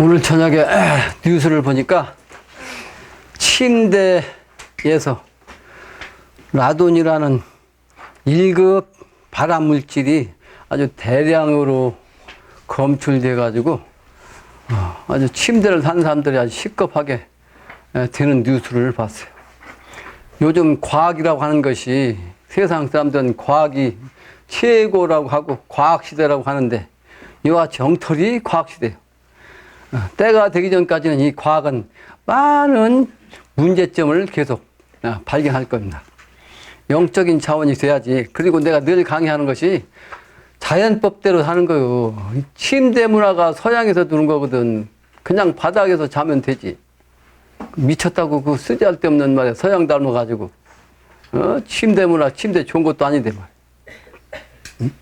오늘 저녁에 뉴스를 보니까 침대에서 라돈이라는 1급 발암물질이 아주 대량으로 검출돼 가지고 아주 침대를 사는 사람들이 아주 시급하게 되는 뉴스를 봤어요. 요즘 과학이라고 하는 것이 세상 사람들은 과학이 최고라고 하고 과학시대라고 하는데 이와 같이 엉터리 과학시대예요. 때가 되기 전까지는 이 과학은 많은 문제점을 계속 발견할 겁니다. 영적인 차원이 돼야지. 그리고 내가 늘 강의하는 것이 자연법대로 사는 거요. 침대 문화가 서양에서 두는 거거든. 그냥 바닥에서 자면 되지. 미쳤다고 그 쓰잘데없는 말에 서양 닮아가지고 침대 문화, 침대 좋은 것도 아닌데 말. 응?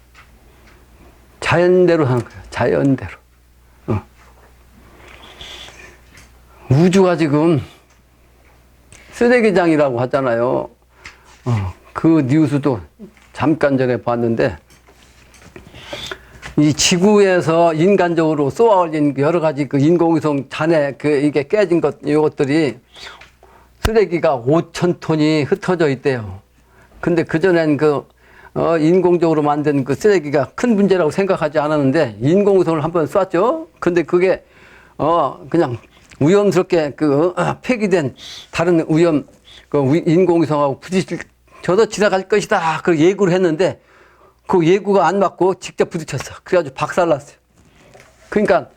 자연대로 하는 거야. 자연대로. 우주가 지금 쓰레기장이라고 하잖아요. 그 뉴스도 잠깐 전에 봤는데 이 지구에서 인간적으로 쏘아올린 여러 가지 그 인공위성 잔해 이게 깨진 이것들이 쓰레기가 5,000톤이 흩어져 있대요. 근데 그전엔 인공적으로 만든 그 쓰레기가 큰 문제라고 생각하지 않았는데 인공위성을 한번 쐈죠. 근데 그게 그냥 위험스럽게 폐기된 다른 인공위성하고 저도 지나갈 것이다. 그 예고를 했는데 그 예고가 안 맞고 직접 부딪혔어. 그래가지고 박살났어요. 그러니까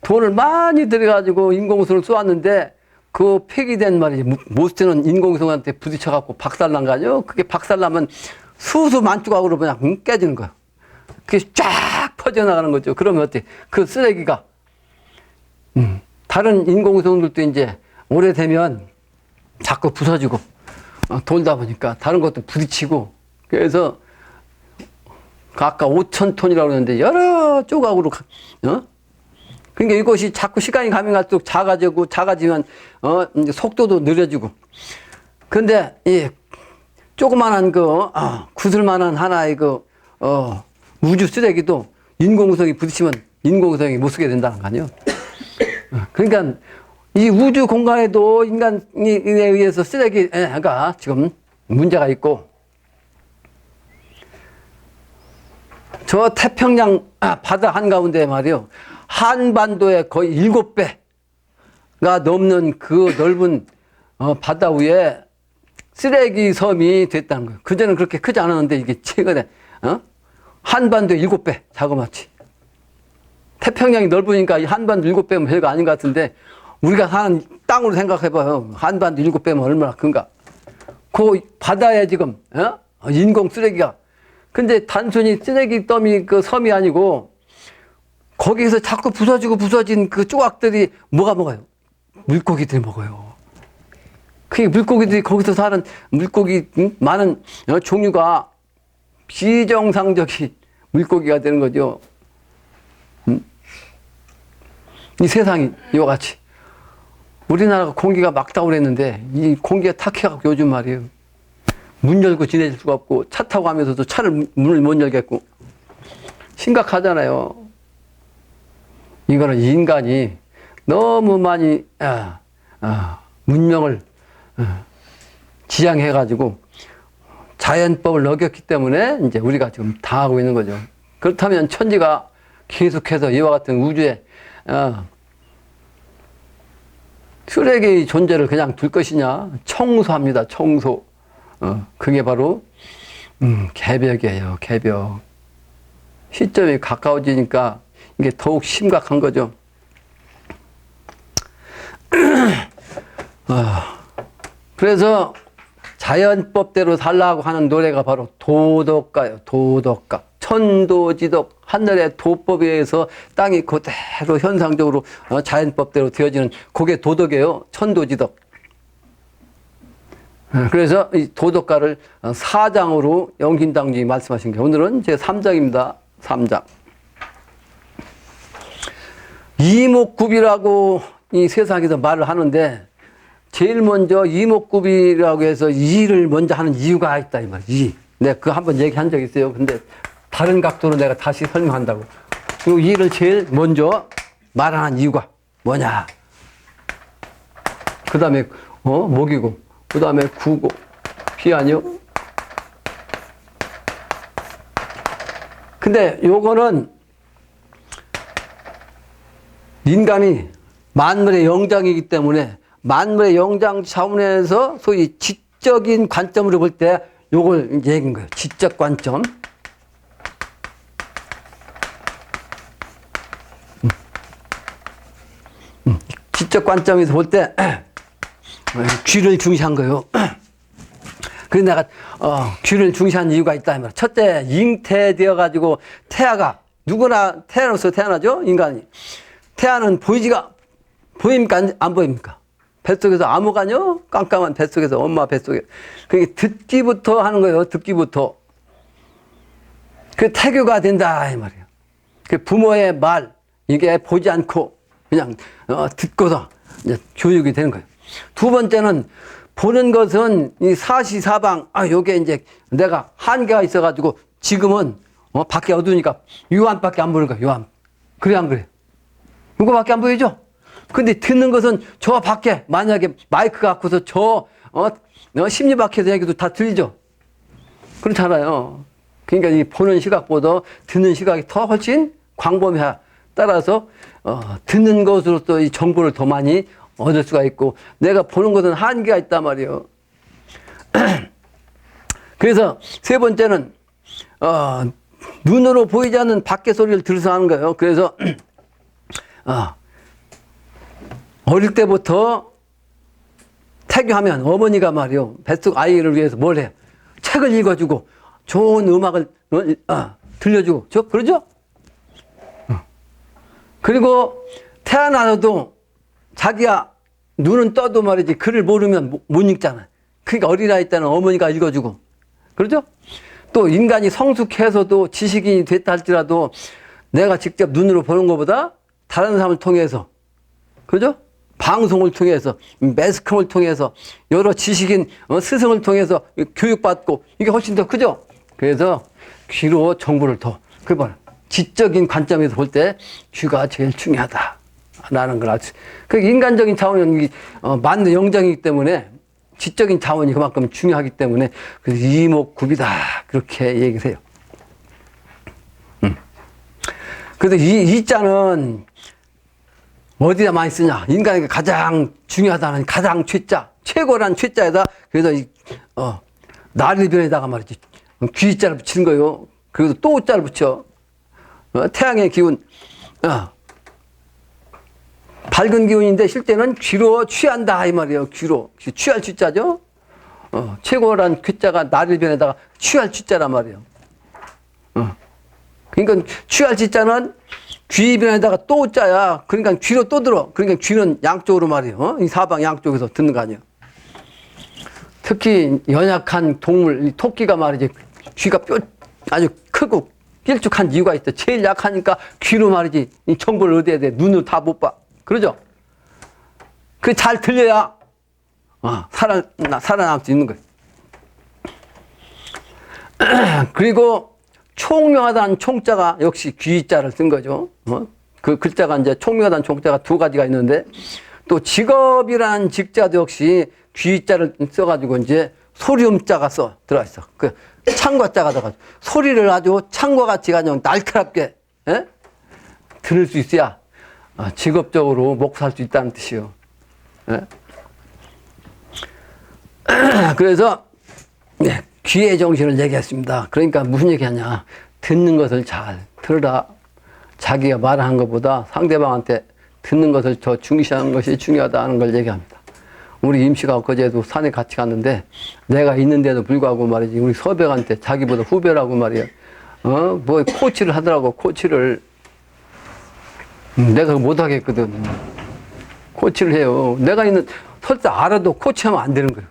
돈을 많이 들여가지고 인공위성을 쏘았는데 그 폐기된 말이지 못 쓰는 인공위성한테 부딪혀갖고 박살난 거 아니에요? 그게 박살나면 수수만 조각으로 그냥 깨지는 거야. 그게 쫙 퍼져나가는 거죠. 그러면 어때? 그 쓰레기가 다른 인공위성들도 이제 오래되면 자꾸 부서지고 돌다 보니까 다른 것도 부딪히고 그래서 아까 5,000톤이라고 그랬는데 여러 조각으로 그러니까 이것이 자꾸 시간이 가면 갈수록 작아지면 이제 속도도 느려지고 근데 이 조그만한 구슬만한 하나의 우주 쓰레기도 인공위성이 부딪히면 인공위성이 못 쓰게 된다는 거 아니에요? 그러니까 이 우주 공간에도 인간에 의해서 쓰레기가 지금 문제가 있고 저 태평양 바다 한가운데 말이요. 한반도의 거의 7배가 넘는 그 넓은 바다 위에 쓰레기 섬이 됐다는 거예요. 그전에는 그렇게 크지 않았는데 이게 최근에 한반도의 7배 자그마치. 태평양이 넓으니까 이 한반도 7배면 별거 아닌 것 같은데 우리가 사는 땅으로 생각해봐요. 한반도 7배면 얼마나 큰가. 그 바다에 지금 인공 쓰레기가 근데 단순히 쓰레기 더미 그 섬이 아니고 거기에서 자꾸 부서진 그 조각들이 뭐가 먹어요? 물고기들이 먹어요. 그 물고기들이 거기서 사는 물고기 많은 종류가 비정상적인 물고기가 되는 거죠. 이 세상이 이와 같이 우리나라가 공기가 막다고 그랬는데 이 공기가 탁해갖고 요즘 말이에요. 문 열고 지내실 수가 없고 차 타고 가면서도 문을 못 열겠고 심각하잖아요. 이거는 인간이 너무 많이 문명을 지향해가지고 자연법을 어겼기 때문에 이제 우리가 지금 당하고 있는 거죠. 그렇다면 천지가 계속해서 이와 같은 우주에 쓰레기 존재를 그냥 둘 것이냐? 청소합니다. 청소. 그게 바로 개벽이에요. 개벽. 시점이 가까워지니까 이게 더욱 심각한 거죠. 그래서 자연법대로 살라고 하는 노래가 바로 도덕가예요. 도덕가. 천도지덕. 하늘의 도법에 의해서 땅이 그대로 현상적으로 자연법대로 되어지는 그게 도덕이에요. 천도지덕. 그래서 이 도덕가를 4장으로 영신당주이 말씀하신 게 오늘은 제 3장입니다. 3장. 이목구비라고 이 세상에서 말을 하는데 제일 먼저 이목구비라고 해서 이를 먼저 하는 이유가 있다 이 말이야. 내가 그거 한번 얘기한 적 있어요. 근데 다른 각도로 내가 다시 설명한다고. 이 일을 제일 먼저 말하는 이유가 뭐냐? 그 다음에, 목이고, 그 다음에 구고, 비 아니요? 근데 요거는 인간이 만물의 영장이기 때문에 만물의 영장 차원에서 소위 지적인 관점으로 볼 때 요걸 이제 얘기한 거예요. 지적 관점. 지적 관점에서 볼 때 귀를 중시한 거예요. 그래서 내가 귀를 중시한 이유가 있다. 첫째, 잉태되어 가지고 태아가 누구나 태아로서 태어나죠. 인간이. 태아는 보입니까? 안 보입니까? 뱃속에서 암흑하뇨? 깜깜한 뱃속에서 엄마 뱃속에. 그게 듣기부터 하는 거예요. 듣기부터. 그 태교가 된다 이 말이에요. 그 부모의 말 이게 보지 않고 그냥 듣고서 이제 교육이 되는 거예요. 두 번째는 보는 것은 이 사시사방 요게 이제 내가 한계가 있어가지고 지금은 밖에 어두우니까 유암밖에 안 보는 거야. 유암. 그래 안 그래? 이거밖에 안 보이죠? 근데 듣는 것은 저 밖에 만약에 마이크 갖고서 저 심리 밖에서 얘기도 다 들리죠? 그렇잖아요. 그러니까 이 보는 시각보다 듣는 시각이 더 훨씬 광범위하. 따라서 듣는 것으로서 이 정보를 더 많이 얻을 수가 있고 내가 보는 것은 한계가 있단 말이에요. 그래서 세 번째는 눈으로 보이지 않는 밖의 소리를 들어서 하는 거예요. 그래서 어릴 때부터 태교하면 어머니가 말이요 뱃속 아이를 위해서 뭘 해요? 책을 읽어주고 좋은 음악을 들려주고 그러죠? 그리고 태어나서도 자기가 눈은 떠도 말이지 글을 모르면 못 읽잖아. 그러니까 어린아이 때는 어머니가 읽어주고 그러죠? 또 인간이 성숙해서도 지식인이 됐다 할지라도 내가 직접 눈으로 보는 것보다 다른 사람을 통해서 그러죠? 방송을 통해서 매스컴을 통해서 여러 지식인 스승을 통해서 교육받고 이게 훨씬 더 크죠? 그래서 귀로 정보를 더 그걸 지적인 관점에서 볼 때 귀가 제일 중요하다라는 걸 알수. 그 인간적인 차원은 만능 영장이기 때문에 지적인 차원이 그만큼 중요하기 때문에 그래서 이목구비다 그렇게 얘기를 해요. 그래서 이 자는 어디다 많이 쓰냐? 인간에게 가장 중요하다는 가장 최자, 최고란 최자에다 그래서 나리변에다가 말이지 귀자를 붙이는 거예요. 그리고 또 자를 붙여. 태양의 기운, 밝은 기운인데 실제는 귀로 취한다 이 말이에요. 귀로 취할 취자죠. 최고란 귀자가 나리변에다가 취할 취자란 말이에요. 그러니까 취할 취자는 귀변에다가 또 자야. 그러니까 귀로 또 들어. 그러니까 귀는 양쪽으로 말이에요. 이 사방 양쪽에서 듣는 거 아니에요. 특히 연약한 동물, 이 토끼가 말이지 귀가 아주 크고 길쭉한 이유가 있어. 제일 약하니까 귀로 말이지 이 정보를 얻어야 돼. 눈으로 다 못 봐. 그러죠? 그게 잘 들려야 살아남을 수 있는 거예요. 그리고 총명하다는 총자가 역시 귀자를 쓴 거죠. 그 글자가 이제 총명하다는 총자가 두 가지가 있는데 또 직업이라는 직자도 역시 귀자를 써가지고 이제 소리음자가 들어가 있어. 그 창과자가 들어가지고 소리를 아주 창과 같이 그냥 날카롭게 들을 수 있어야 직업적으로 먹고 살 수 있다는 뜻이요. 그래서 귀의 정신을 얘기했습니다. 그러니까 무슨 얘기하냐? 듣는 것을 잘 들으라. 자기가 말하는 것보다 상대방한테 듣는 것을 더 중시하는 것이 중요하다는 걸 얘기합니다. 우리 임씨가 엊그제도 산에 같이 갔는데 내가 있는데도 불구하고 말이지 우리 서백한테 자기보다 후배라고 말이야. 뭐 코치를 하더라고. 코치를 내가 못하겠거든. 코치를 해요. 내가 있는 설사 알아도 코치하면 안 되는 거예요.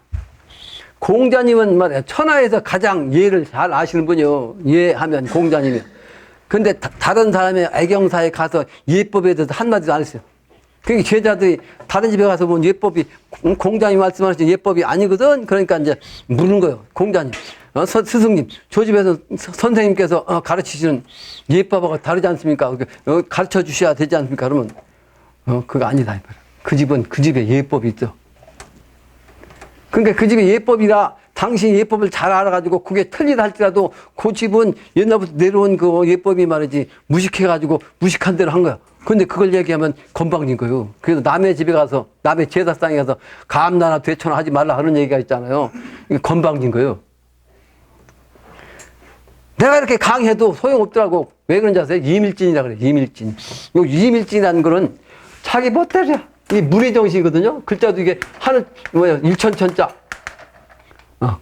공자님은 말이야 천하에서 가장 예를 잘 아시는 분이요. 예하면 공자님이요. 근데 다른 사람의 애경사에 가서 예법에 대해서 한마디도 안 했어요. 그러니까 제자들이 다른 집에 가서 본 예법이 공자님 말씀하신 예법이 아니거든. 그러니까 이제 물은 거예요. 공자님, 스승님, 저 집에서 선생님께서 가르치시는 예법하고 다르지 않습니까? 가르쳐 주셔야 되지 않습니까? 그러면 그거 아니다. 그 집은 그 집에 예법이 있어. 그러니까 그 집의 예법이라 당신이 예법을 잘 알아가지고 그게 틀리다 할지라도 그 집은 옛날부터 내려온 그 예법이 말이지 무식해가지고 무식한 대로 한 거야. 근데 그걸 얘기하면 건방진 거예요. 그래서 남의 집에 가서 남의 제사상에 가서 감나나 되쳐나 하지 말라 하는 얘기가 있잖아요. 이게 건방진 거예요. 내가 이렇게 강해도 소용없더라고. 왜 그런지 아세요? 이밀진이라 그래. 이밀진. 요 이밀진이라는 거는 자기 멋대로야. 이 물의 정신이거든요. 글자도 이게 하늘 뭐야 일천천자.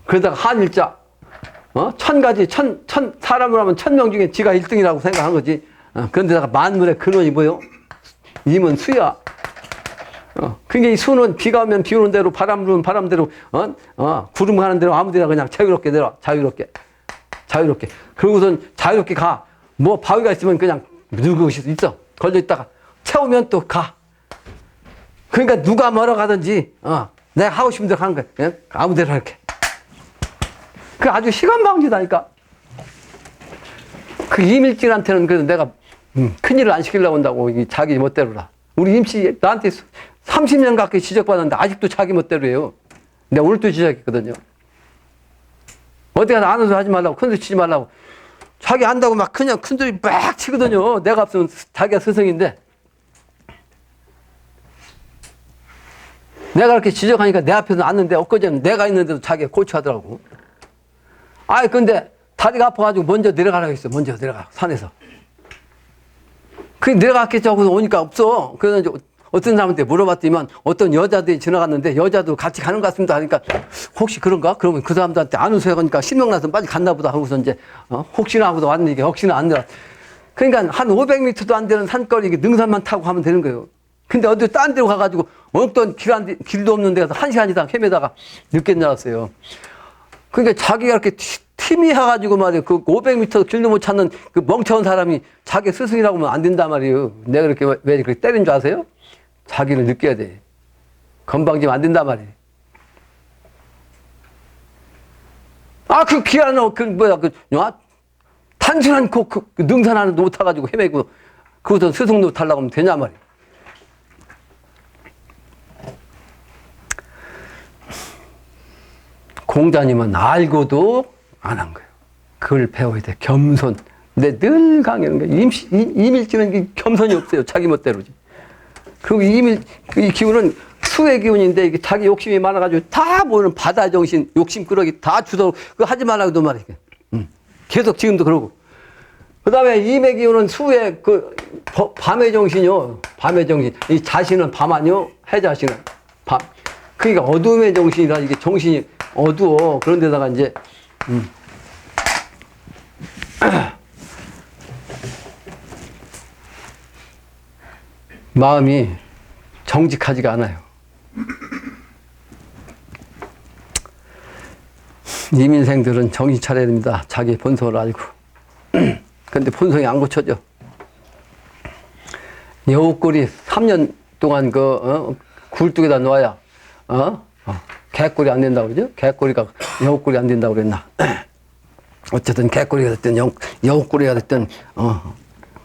그러다가 한일자. 천 가지 사람을 하면 1000명 중에 지가 1등이라고 생각한 거지. 그런데다가 만물의 근원이 뭐요? 임은 수야. 그게 이 수는 비가 오면 비 오는 대로 바람 불면 바람대로 구름 가는 대로 아무데나 그냥 자유롭게 내려. 자유롭게. 그러고선 자유롭게 가. 뭐 바위가 있으면 그냥 누구 있어. 걸려 있다가 채우면 또 가. 그러니까 누가 뭐라 가든지 내가 하고 싶은 대로 하는 거야. 그냥 아무데나 이렇게. 그 아주 시간방지다니까. 그 이밀진한테는 그래서 내가 큰일을 안 시키려고 한다고 자기 멋대로라. 우리 임씨 나한테 30년 가까이 지적받았는데 아직도 자기 멋대로 해요. 내가 오늘도 지적했거든요. 어디 가서 아는 소리 하지 말라고, 큰소리 치지 말라고. 자기 안다고 막 그냥 큰소리 막 치거든요. 내가 없으면 자기가 스승인데. 내가 그렇게 지적하니까 내 앞에서 앉는데 엊그제는 내가 있는데도 자기가 고치하더라고. 근데 다리가 아파가지고 먼저 내려가라고 했어. 먼저 내려가, 산에서. 그 내려갔겠지 하고서 오니까 없어. 그래서 이제 어떤 사람한테 물어봤더니만 어떤 여자들이 지나갔는데 여자도 같이 가는 것 같습니다 하니까 혹시 그런가? 그러면 그 사람들한테 아는 소리가 하니까 신명나서 빨리 갔나 보다 하고서 이제 혹시나 하고서 왔는데 혹시나 안 들어. 그러니까 한 500m도 안 되는 산거리 능선만 타고 가면 되는 거예요. 근데 어디 딴 데로 가가지고 어떤 길도 없는 데 가서 1시간 이상 헤매다가 늦게 나왔어요. 그러니까 자기가 이렇게 팀이 해가지고 말이에요. 그 500m 길도 못 찾는 그 멍청한 사람이 자기 스승이라고 하면 안 된단 말이에요. 내가 그렇게 왜 그렇게 때린 줄 아세요? 자기를 느껴야 돼. 건방지면 안 된단 말이에요. 그 귀한, 단순한 그 능선 하나 못 타가지고 헤매고, 그것도 스승도 타려고 하면 되냐 말이에요. 공자님은 알고도 안 한 거예요. 그걸 배워야 돼. 겸손. 근데 늘 강요하는 거예요. 이밀지는 겸손이 없어요. 자기 멋대로지. 그리고 이 기운은 수의 기운인데 이게 자기 욕심이 많아가지고 다 모이는 바다 정신, 욕심 꾸러기 다 주워. 그거 하지 말라고도 말이에요. 계속 지금도 그러고. 그 다음에 임의 기운은 수의 밤의 정신이요. 밤의 정신. 이 자신은 밤 아니요. 해 자신은 밤. 그러니까 어둠의 정신이라 이게 정신이 어두워. 그런 데다가 이제, 마음이 정직하지가 않아요. 이민생들은 정신 차려야 됩니다. 자기 본성을 알고. 근데 본성이 안 고쳐져. 여우꼬리 3년 동안 굴뚝에다 놓아야, 개꼬리 안 된다고 그러죠? 개꼬리가 여우꼬리 안 된다고 그랬나? 어쨌든 개꼬리가 됐든 여우꼬리가 됐든,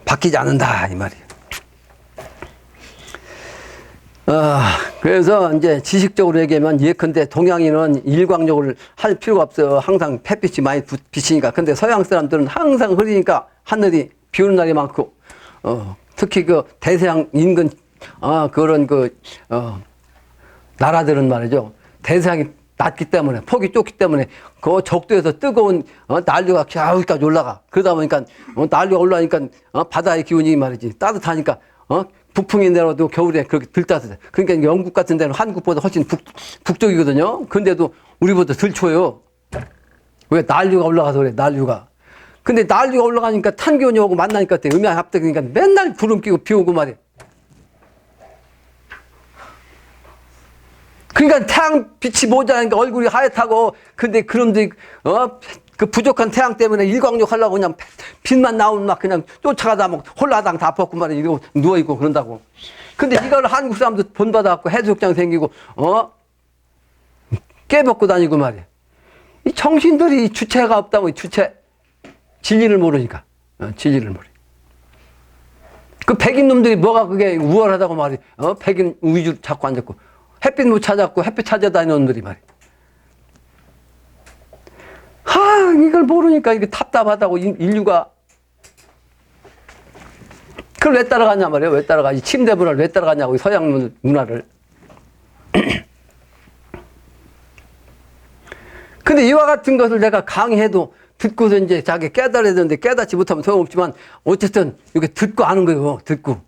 바뀌지 않는다, 이 말이에요. 그래서 이제 지식적으로 얘기하면 예컨대 동양인은 일광욕을 할 필요가 없어요. 항상 햇빛이 많이 비치니까. 근데 서양 사람들은 항상 흐리니까 하늘이 비 오는 날이 많고, 특히 대서양 인근, 그런 나라들은 말이죠. 대서양이 낮기 때문에, 폭이 좁기 때문에, 그 적도에서 뜨거운, 난류가 겨울까지 올라가. 그러다 보니까, 난류가 올라가니까, 바다의 기운이 말이지. 따뜻하니까, 북풍이 내려도 겨울에 그렇게 덜 따뜻해. 그러니까 영국 같은 데는 한국보다 훨씬 북쪽이거든요. 근데도 우리보다 덜 추워요. 왜? 난류가 올라가서 그래, 난류가. 근데 난류가 올라가니까 탄 기운이 오고 만나니까 음양합덕이니까 맨날 구름 끼고 비 오고 말이야. 그러니까 태양 빛이 모자라니까 얼굴이 하얗다고. 근데 그놈들이, 그 부족한 태양 때문에 일광욕 하려고 그냥 빛만 나오면 막 그냥 쫓아가다 막 홀라당 다 벗고 말이야. 이러고 누워있고 그런다고. 근데 이걸 한국 사람도 본받아갖고 해수욕장 생기고, 깨벗고 다니고 말이야. 이 정신들이 주체가 없다고, 주체. 진리를 모르니까. 진리를 모르. 그 그 백인 놈들이 뭐가 그게 우월하다고 말이, 백인 위주 자꾸 앉았고, 햇빛 못 찾았고, 햇빛 찾아다니는 놈들이 말이. 이걸 모르니까 이게 답답하다고, 인류가. 그걸 왜 따라가냐 말이에요. 왜 따라가? 이 침대 문화를 왜 따라가냐고, 서양 문화를. 근데 이와 같은 것을 내가 강의해도 듣고서 이제 자기 깨달아야 되는데 깨닫지 못하면 소용없지만 어쨌든 이렇게 듣고 아는 거예요. 듣고.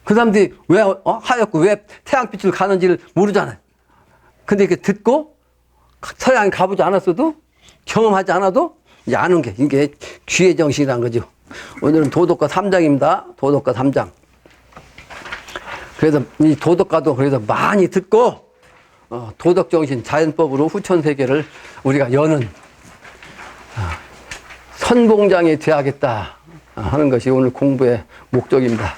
그 사람들이 왜 하얗고 왜 태양빛을 가는지를 모르잖아요. 근데 이렇게 듣고 서양에 가보지 않았어도 경험하지 않아도 이제 아는 게 이게 귀의 정신이라는 거죠. 오늘은 도덕과 3장입니다. 도덕과 3장. 그래서 이 도덕과도 그래서 많이 듣고 도덕정신, 자연법으로 후천세계를 우리가 여는 선봉장이 되어야겠다 하는 것이 오늘 공부의 목적입니다.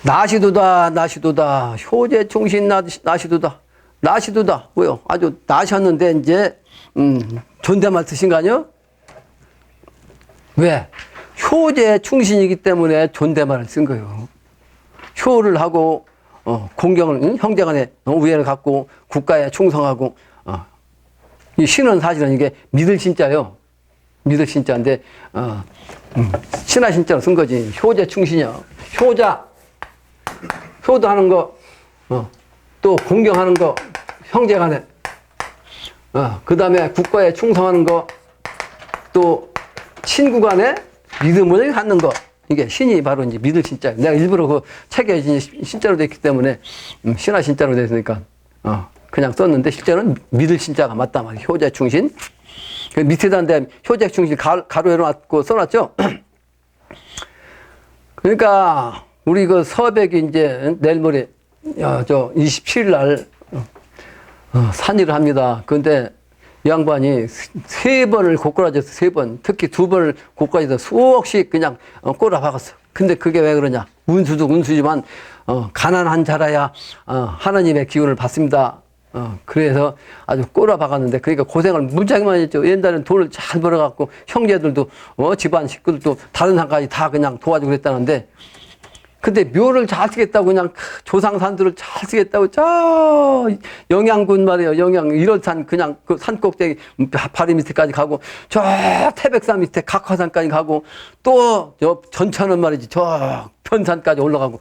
나시도다, 나시도다, 효제충신 나시도다, 나시도다. 뭐요? 아주 나셨는데 이제 존댓말 쓰신 거 아니요? 왜? 효제충신이기 때문에 존댓말을 쓴 거예요. 효를 하고 공경을, 형제간에 우애를 갖고 국가에 충성하고, 이 신은 사실은 이게 믿을 신자요. 믿을 신자인데, 신하 신자로 쓴 거지. 효제 충신이요. 효도하는 거, 또 공경하는 거, 형제간에, 그 다음에 국가에 충성하는 거, 또 친구간에 믿음을 갖는 거. 이게 신이 바로 이제 믿을 신자. 내가 일부러 그 책에 이제 신자로 되어 있기 때문에 신하 신자로 되어 있으니까 그냥 썼는데 실제로는 믿을 신자가 맞단 말이에요. 효제 충신. 그 밑에다 효제 충신 가로 해놓고 써놨죠. 그러니까 우리 그 서백이 이제 내일 모레 27일 날 산일을 합니다. 근데 이 양반이 3번을 고꾸라져서 3번, 특히 2번을 고꾸라져서 수억씩 그냥 꼬라박았어. 근데 그게 왜 그러냐? 운수도 운수지만 가난한 자라야 하나님의 기운을 받습니다. 그래서 아주 꼬라박았는데 그러니까 고생을 무지하게 많이 했죠. 옛날에는 돈을 잘 벌어갖고 형제들도 집안 식구들도 다른 산까지 다 그냥 도와주고 그랬다는데 근데 묘를 잘 쓰겠다고 그냥 조상산들을 잘 쓰겠다고 저 영양군 말이에요. 일월산 그냥 그 산 꼭대기 바리 밑에까지 가고 저 태백산 밑에 각화산까지 가고 또 저 전천은 말이지 저 편산까지 올라가고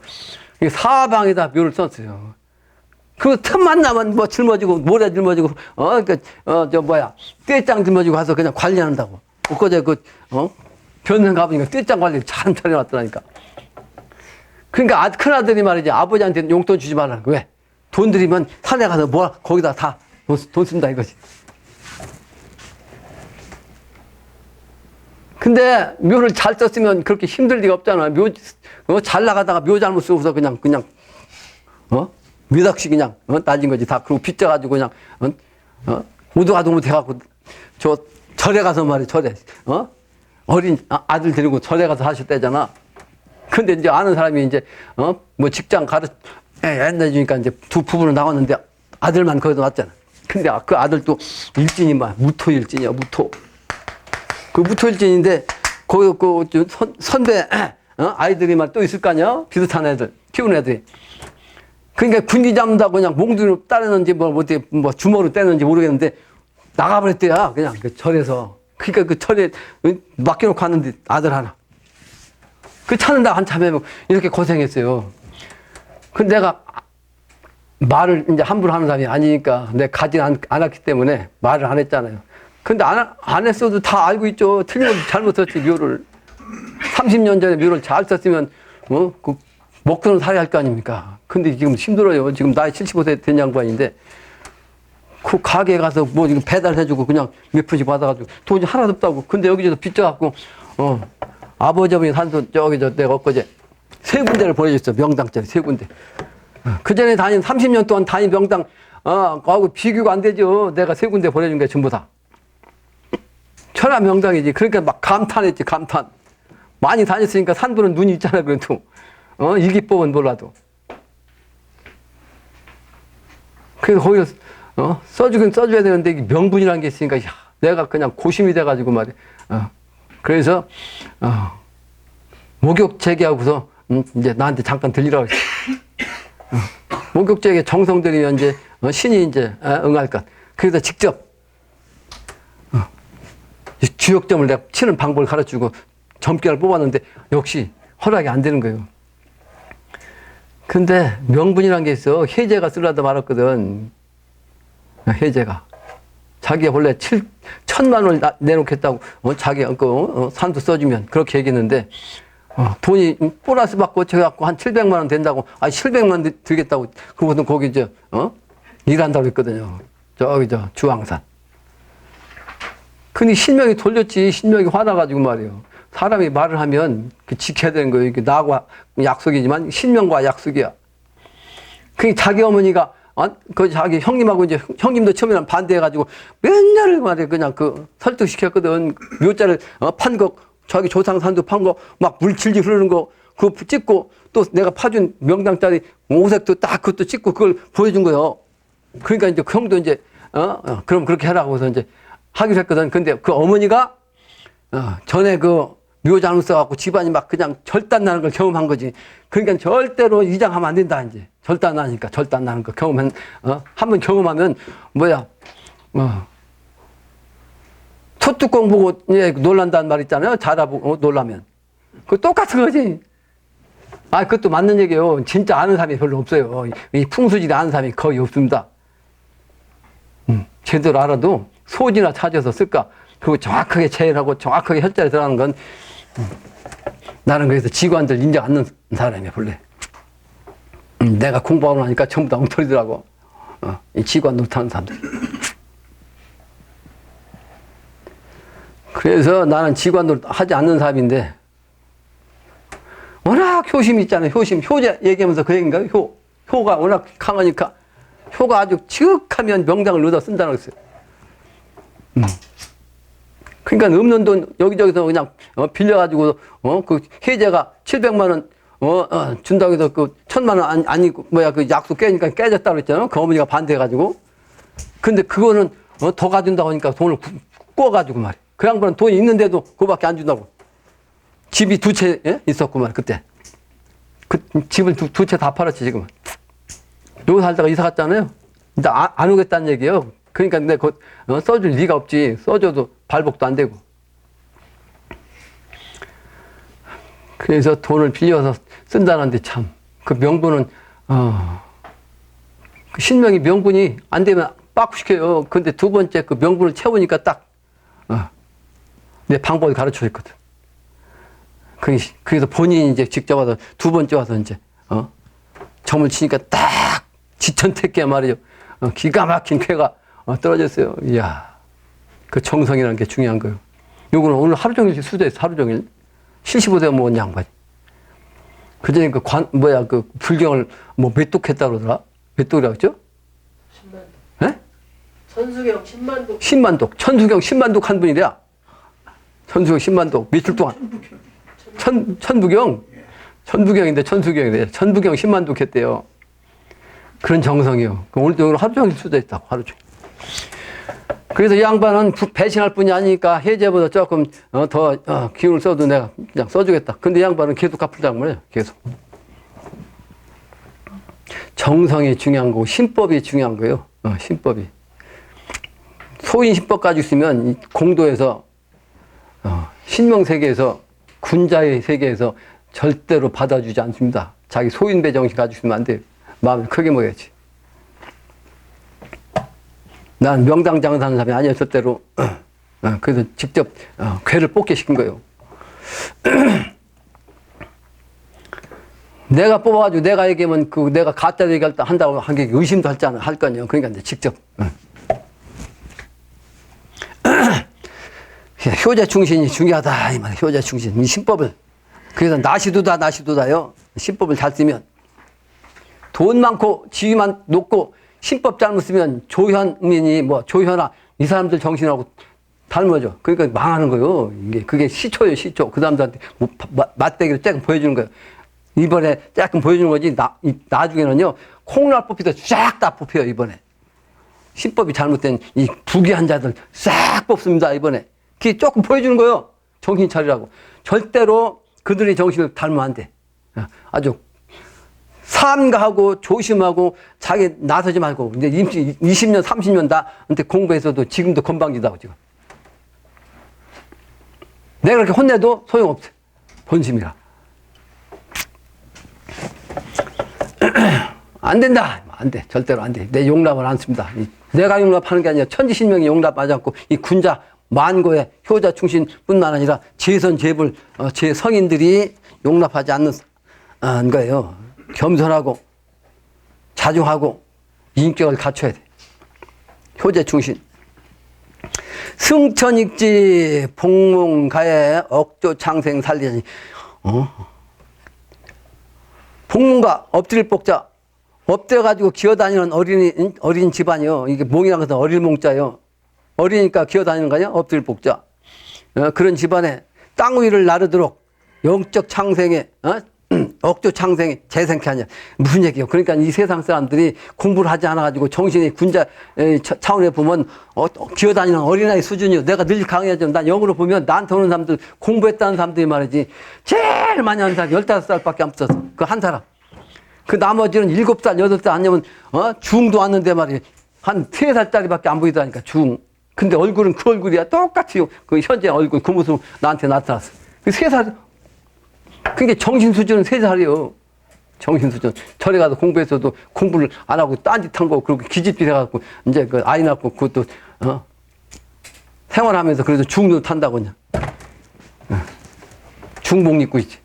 이게 사방에다 묘를 썼어요. 그 틈만 나면 뭐 짊어지고 모래 짊어지고 떼짱 짊어지고 가서 그냥 관리한다고. 엊그제 변산 가보니까 떼짱 관리 잘 차려놨더라니까. 그러니까 큰아들이 말이지 아버지한테 용돈 주지 말라는 거야. 왜? 돈 들이면 산에 가서 거기다 다 돈 쓴다 이거지. 근데 묘를 잘 썼으면 그렇게 힘들 리가 없잖아. 잘 나가다가 묘 잘못 쓰고서 그냥 몇 억씩 그냥 따진 거지. 다 그리고 빚져가지고 그냥 오도가도 못해갖고 저 절에 가서 말이야. 절에 어린 아들 데리고 절에 가서 하셨대잖아. 근데 이제 아는 사람이 이제, 뭐 직장 옛날에 주니까 이제 두 부부는 나왔는데 아들만 거기서 왔잖아. 근데 그 아들도 일진이 무토일진이야, 무토. 그 무토일진인데, 거기 그 선배, 아이들이 또 있을 거 아니야? 비슷한 애들, 키우는 애들이. 그러니까 군기 잡는다고 그냥 몽둥이로 따르는지 뭐 주먹으로 떼는지 모르겠는데 나가버렸대야, 그냥 그 절에서. 그러니까 그 절에 맡겨놓고 왔는데 아들 하나. 그 찾는다 한참 해보고 이렇게 고생했어요. 근데 내가 말을 이제 함부로 하는 사람이 아니니까 내가 가진 않았기 때문에 말을 안 했잖아요. 근데 안 했어도 다 알고 있죠. 틀림없이 잘못 썼지, 묘를. 30년 전에 묘를 잘 썼으면, 그 먹고는 살아야 할 거 아닙니까? 근데 지금 힘들어요. 지금 나이 75세 된 양반인데, 그 가게에 가서 뭐 지금 배달해주고 그냥 몇 푼씩 받아가지고 돈이 하나도 없다고. 근데 여기저기 빚져갖고, 아버지 어머니 산소 내가 엊그제 3군데를 보내줬어. 명당짜리 3군데. 그 전에 30년 동안 다닌 명당, 하고 비교가 안 되죠. 내가 3군데 보내준 게 전부 다. 천하 명당이지. 그러니까 막 감탄했지, 감탄. 많이 다녔으니까 산부는 눈이 있잖아, 그래도. 일기법은 몰라도. 그래서 거기서, 써주긴 써줘야 되는데, 명분이라는 게 있으니까, 내가 그냥 고심이 돼가지고 말이야. 그래서, 목욕 재개하고서 이제 나한테 잠깐 들리라고 했어. 목욕 재개 정성 들이면 이제 신이 이제 응할 것. 그래서 직접 주역점을 내가 치는 방법을 가르쳐주고 점괘를 뽑았는데 역시 허락이 안 되는 거예요. 근데 명분이란 게 있어. 해제가 쓰려다 말았거든. 해제가. 자기가 원래 7천만 원을 내놓겠다고 자기가 산도 써주면 그렇게 얘기했는데 돈이 보너스 받고 저갖고 한 700만 원 된다고 700만 원 들겠다고 그러고는 거기 일한다고 했거든요. 저기 주황산. 근데 신명이 돌렸지. 신명이 화나가지고 말이에요. 사람이 말을 하면 지켜야 되는 거예요. 이게 나하고 약속이지만 신명과 약속이야. 그 자기 어머니가 자기 형님하고 이제 형님도 처음에는 반대해가지고 맨날 말이야 그냥 설득시켰거든. 묘자를 판 거, 자기 조상산도 판 거, 막 물질질 흐르는 거 그거 찍고 또 내가 파준 명당짜리 오색도 딱 그것도 찍고 그걸 보여준 거예요. 그러니까 이제 그 형도 이제 그럼 그렇게 하라고 해서 이제 하기로 했거든. 근데 그 어머니가 전에 묘장을 써갖고 집안이 막 그냥 절단 나는 걸 경험한 거지. 그러니까 절대로 이장하면 안 된다, 이제. 절단 나니까, 절단 나는 거 한번 경험하면, 솥뚜껑 보고 놀란다는 말 있잖아요. 자라보고 놀라면. 그거 똑같은 거지. 그것도 맞는 얘기예요. 진짜 아는 사람이 별로 없어요. 이 풍수지리 아는 사람이 거의 없습니다. 제대로 알아도 소지나 찾아서 쓸까? 그리고 정확하게 제일하고 정확하게 혈자리 들어가는 건 나는 그래서 직관들 인정 않는 사람이야 본래. 내가 공부하고 나니까 전부 다 엉터리더라고. 이 직관 못하는 사람들. 그래서 나는 직관을 하지 않는 사람인데 워낙 효심이 있잖아요. 효제 얘기하면서 그 얘기인가요? 효가 워낙 강하니까 효가 아주 지극하면 명당을 얻어 쓴다고 했어요. 그러니까 없는 돈 여기저기서 그냥 빌려가지고 그 해제가 700만 원 준다고 해서 그 1000만 원 아니고 그 약속 깨니까 깨졌다고 했잖아요. 그 어머니가 반대해가지고. 근데 그거는 더 가준다고 하니까 돈을 구워가지고 말이야. 그 양반은 돈이 있는데도 그거밖에 안 준다고. 집이 2채 있었고 말이야 그때. 그 집을 2채 다 팔았지 지금은. 여기 살다가 이사 갔잖아요. 이제 안 오겠다는 얘기예요. 그러니까 내가 써줄 리가 없지. 써줘도 발복도 안 되고. 그래서 돈을 빌려서 쓴다는데 참 그 명분은 그 신명이 명분이 안 되면 빠꾸시켜요. 근데 두 번째 그 명분을 채우니까 딱 내 방법을 가르쳐 줬거든. 그래서 본인이 이제 직접 와서 두 번째 와서 이제 점을 치니까 딱 지천택게 말이죠. 기가 막힌 쾌가 떨어졌어요. 이야, 그 정성이라는 게 중요한 거예요. 요거는 오늘 하루 종일 수도했어. 하루 종일 75대 먹은 양반이. 그전에 그 불경을 몇 독 했다 그러더라? 몇 독이라고 했죠? 10만 독. 예? 천수경 10만 독. 10만 독. 천수경 10만 독 한 분이래야. 천수경 10만 독. 며칠 동안. 천부경? 천부경인데 천수경이래. 천부경 10만 독 했대요. 그런 정성이요. 오늘 하루 종일 수도했다고, 하루 종일. 그래서 이 양반은 배신할 뿐이 아니니까 해제보다 조금 더 기운을 써도 내가 그냥 써주겠다. 근데 이 양반은 계속 갚으려고 말이에요. 계속. 정성이 중요한 거고 신법이 중요한 거예요. 신법이. 소인 신법 가지고 있으면 공도에서 신명 세계에서 군자의 세계에서 절대로 받아주지 않습니다. 자기 소인배 정신 가지고 있으면 안 돼요. 마음을 크게 먹어야지. 난 명당 장사하는 사람이 아니었을 때로 그래서 직접 괴를 뽑게 시킨 거예요. 내가 뽑아가지고 내가 얘기하면 내가 가짜 얘기할 때 한다고 한 게 의심도 할 거 아니에요. 그러니까 이제 직접 효자 충신이 중요하다 이 말이에요. 효자 충신 이 신법을. 그래서 나시도다요. 신법을 잘 쓰면 돈 많고 지위만 높고 신법 잘못 쓰면 조현민이 조현아 이 사람들 정신하고 닮아져. 그러니까 망하는 거예요. 그게 시초예요, 시초. 그 사람들한테 맞대기로 조금 보여주는 거예요. 이번에 조금 보여주는 거지. 나중에는요 콩날 뽑히도 쫙 다 뽑혀요. 이번에 신법이 잘못된 이 부귀한 자들 싹 뽑습니다. 이번에 그게 조금 보여주는 거예요. 정신 차리라고. 절대로 그들의 정신을 닮으면 안 돼. 아주 삼가하고 조심하고 자기 나서지 말고 이제 20년 30년 나한테 공부해서도 지금도 건방지다고 지금. 내가 그렇게 혼내도 소용없어. 본심이라. 안 된다. 안 돼. 절대로 안 돼. 내 용납을 안 씁니다. 내가 용납하는 게 아니라 천지신명이 용납하지 않고 이 군자 만고의 효자 충신뿐만 아니라 제선 제불 제 성인들이 용납하지 않는 거예요. 겸손하고 자중하고 인격을 갖춰야 돼. 효자 충신. 승천익지 복문가에 억조 창생 살리자니. 복문가 엎드릴 복자. 엎드려가지고 기어다니는 어린 집안이요. 이게 몽이라는 것은 어릴 몽자요. 어리니까 기어다니는 거 아니야? 엎드릴 복자. 그런 집안에 땅 위를 나르도록 영적 창생에, 억조 창생에 재생케 하냐. 무슨 얘기예요? 그러니까 이 세상 사람들이 공부를 하지 않아가지고 정신이 군자 차원에 보면 기어다니는 어린아이 수준이요. 내가 늘 강의하지만 난 영으로 보면 나한테 오는 사람들 공부했다는 사람들이 말이지. 제일 많이 하는 사람이 15살밖에 안 없었어. 그 한 사람. 그 나머지는 7살, 8살 아니면, 중도 왔는데 말이에요. 한 3살짜리밖에 안 보이다니까, 중. 근데 얼굴은 그 얼굴이야. 똑같이 그 현재 얼굴, 그 모습 나한테 나타났어. 그 3살. 그게 정신 수준은 3살이요. 정신 수준. 절에 가서 공부해서도 공부를 안 하고 딴짓한 거, 그리고 기집질 해갖고, 이제 그 아이 낳고 그것도, 생활하면서 그래도 중도 탄다고 그냥. 중복 입고 있지.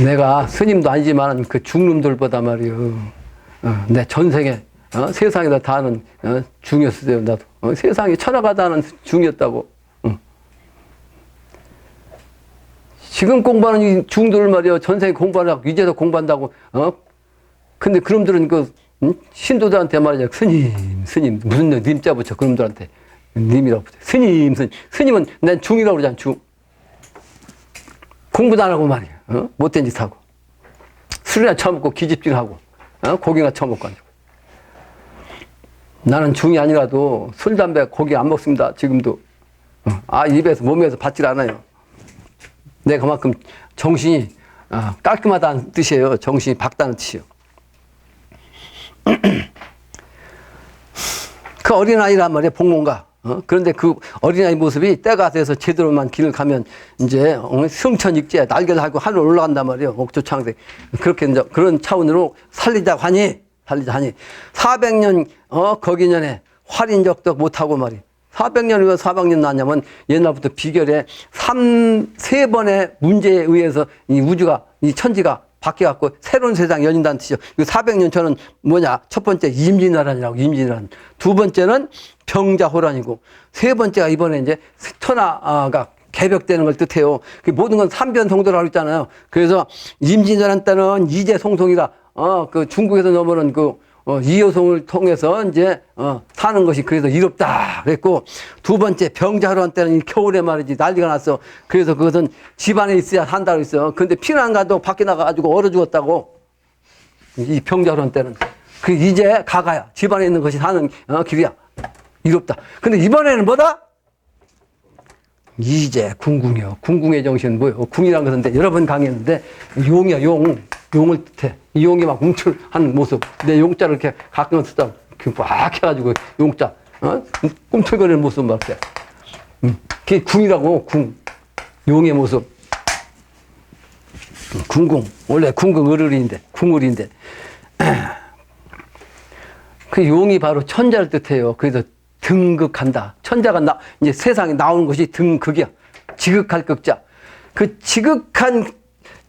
내가 스님도 아니지만 그 중놈들보다 말이요. 내 전생에, 세상에다 다 하는, 중이었어요, 나도. 세상에 천하가다 하는 중이었다고. 지금 공부하는 이 중들 말이요. 전생에 공부하려고, 이제서 공부한다고, 근데 그놈들은 그, 신도들한테 말이죠. 스님. 무슨 님자 붙여, 그놈들한테. 님이라고 붙여. 스님. 스님은 난 중이라고 그러잖아, 중. 공부도 안 하고 말이야. 못된 짓 하고. 술이나 처먹고 기집질하고. 고기나 처먹고 가지고. 나는 중이 아니라도 술, 담배, 고기 안 먹습니다. 지금도. 입에서, 몸에서 받질 않아요. 내가 그만큼 정신이 깔끔하다는 뜻이에요. 정신이 밝다는 뜻이에요. 그 어린아이란 말이에요. 복문가. 그런데 그 어린아이 모습이 때가 돼서 제대로만 길을 가면 이제 승천익지에 날개를 달고 하늘 올라간단 말이에요. 옥조창생. 그렇게 이제 그런 차원으로 살리자 하니 400년 거기년에 활인적도 못하고 말이에요. 400년 왜 400년 나냐면 옛날부터 비결에 3번의 문제에 의해서 이 우주가 이 천지가 바뀌어갖고 새로운 세상이 열린다는 뜻이죠. 이 400년 전은 뭐냐? 첫 번째 임진왜란이라고, 임진왜란. 두 번째는 병자호란이고, 세 번째가 이번에 이제 천하가 개벽되는 걸 뜻해요. 그 모든 건 삼변성도라고 했잖아요. 그래서 임진왜란 때는 이재송송이라, 그 중국에서 넘어오는 그, 이효송을 통해서 이제, 사는 것이 그래서 이롭다. 그랬고, 두 번째 병자호란 때는 이 겨울에 말이지 난리가 났어. 그래서 그것은 집안에 있어야 한다고 했어. 근데 피난 가도 밖에 나가가지고 얼어 죽었다고. 이 병자호란 때는. 그 이제 가가야. 집안에 있는 것이 사는 길이야. 이롭다. 근데 이번에는 뭐다? 이제 궁궁이요. 궁궁의 정신은 뭐예요? 궁이라는 것은 여러 번 강의했는데 용이야, 용. 용을 뜻해. 이 용이 막 움츠한 모습. 내 용자를 이렇게 가끔 쓰다 막 해가지고 용자. 꿈틀거리는 모습 막 이렇게. 그게 궁이라고, 궁. 용의 모습. 궁궁. 원래 궁궁 을을인데, 궁을인데. 그 용이 바로 천자를 뜻해요. 그래서 등극한다. 천자가 이제 세상에 나오는 것이 등극이야. 지극할 극자. 그 지극한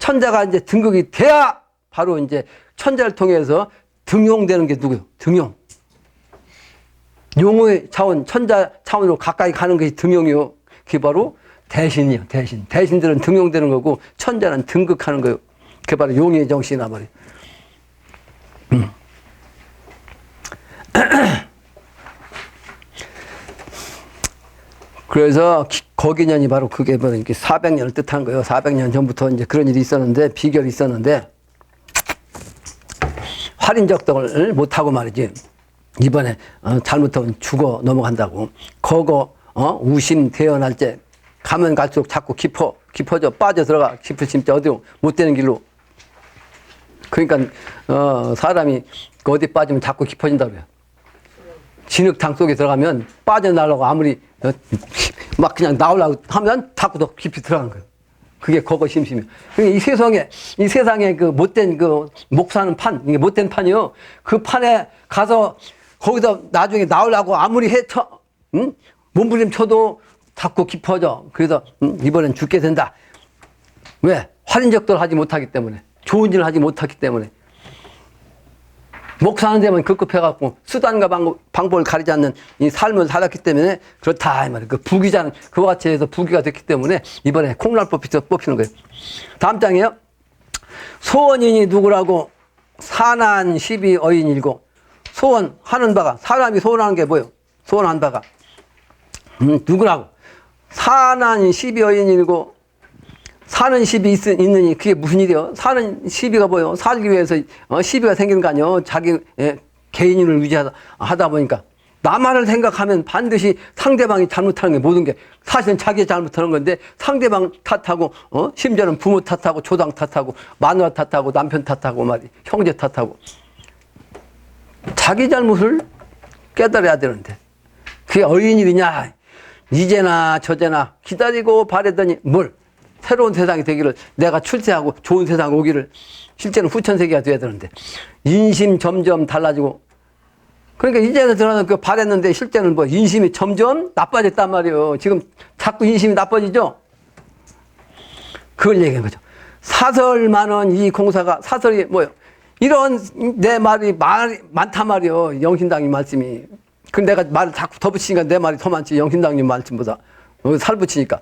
천자가 이제 등극이 돼야 바로 이제 천자를 통해서 등용되는 게 누구요? 등용. 용의 차원, 천자 차원으로 가까이 가는 것이 등용이요. 그게 바로 대신이요. 대신. 대신들은 등용되는 거고 천자는 등극하는 거예요. 그게 바로 용의 정신이나 말이에요. 그래서 거기년이 바로 그게 뭐 이렇게 400년을 뜻하는 거예요. 400년 전부터 이제 그런 일이 있었는데, 비결이 있었는데, 활인적덕을 못하고 말이지. 이번에 잘못하면 죽어 넘어간다고. 거거 우심 태어날 때 가면 갈수록 자꾸 깊어져, 빠져들어가. 깊어, 진짜 어디로 못 되는 길로. 그러니까, 사람이 어디 빠지면 자꾸 깊어진다 그래요. 진흙탕 속에 들어가면 빠져나가려고 아무리 막 그냥 나오려고 하면 자꾸 더 깊이 들어가는 거예요. 그게 거거 심심이에요. 그러니까 이 세상에 그 못된 그 목사는 판, 이게 못된 판이요. 그 판에 가서 거기서 나중에 나오려고 아무리 응? 몸부림쳐도 자꾸 깊어져. 그래서 이번엔 죽게 된다. 왜? 활인적도를 하지 못하기 때문에. 좋은 일을 하지 못하기 때문에. 목사하는 데만 급급해갖고 수단과 방법을 가리지 않는 이 삶을 살았기 때문에 그렇다 이 말이에요. 그 부귀자는 그와 같이 해서 부귀가 됐기 때문에 이번에 콩날법이 뽑히는 거예요. 다음 장이에요. 소원인이 누구라고 사난 시비 어인일고. 소원하는 바가, 사람이 소원하는 게 뭐예요? 소원한 바가 누구라고? 사난 시비 어인일고. 사는 시비 있느니 그게 무슨 일이요? 사는 시비가 뭐요? 살기 위해서 시비가 생기는 거 아니요? 자기 개인을 유지하다 보니까 나만을 생각하면 반드시 상대방이 잘못하는 게 모든 게 사실은 자기 잘못하는 건데 상대방 탓하고 심지어는 부모 탓하고 조상 탓하고 마누라 탓하고 남편 탓하고 말이 형제 탓하고 자기 잘못을 깨달아야 되는데 그게 어린일이냐? 이제나 저제나 기다리고 바라더니 뭘? 새로운 세상이 되기를 내가 출세하고 좋은 세상 오기를 실제는 후천세계가 돼야 되는데 인심 점점 달라지고 그러니까 이제는 들어서 그 바랬는데 실제는 뭐 인심이 점점 나빠졌단 말이에요. 지금 자꾸 인심이 나빠지죠. 그걸 얘기한 거죠. 사설 많은 이 공사가 사설이 뭐예요? 이런 내 말이 많단 말이에요. 영신당님 말씀이. 그 내가 말을 자꾸 더 붙이니까 내 말이 더 많지. 영신당님 말씀보다 살 붙이니까.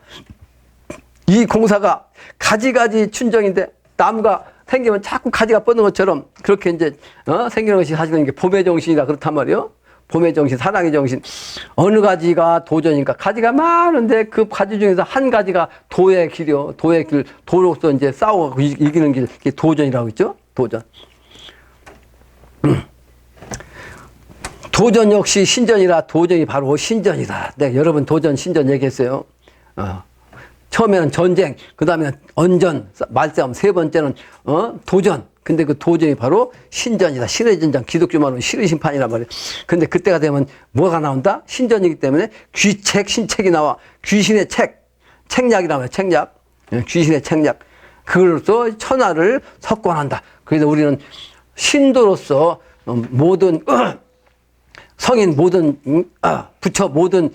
이 공사가 가지가지 춘정인데 나무가 생기면 자꾸 가지가 뻗는 것처럼 그렇게 이제 생기는 것이 사실은 이게 봄의 정신이라 그렇단 말이에요. 봄의 정신, 사랑의 정신. 어느 가지가 도전이니까 가지가 많은데 그 가지 중에서 한 가지가 도의 길이요. 도의 길, 도로서 이제 싸우고 이기는 길, 이게 도전이라고 했죠. 도전. 도전 역시 신전이라 도전이 바로 신전이다. 내가 여러 번 도전, 신전 얘기했어요. 처음에는 전쟁, 그 다음에는 언전, 말싸움, 세 번째는, 도전. 근데 그 도전이 바로 신전이다. 신의 전장, 기독교 말로 신의 심판이란 말이에요. 근데 그때가 되면 뭐가 나온다? 신전이기 때문에 귀책, 신책이 나와. 귀신의 책, 책략이라고 해요. 책략. 귀신의 책략. 그걸로써 천하를 석권한다. 그래서 우리는 신도로서 모든, 성인 모든, 부처 모든,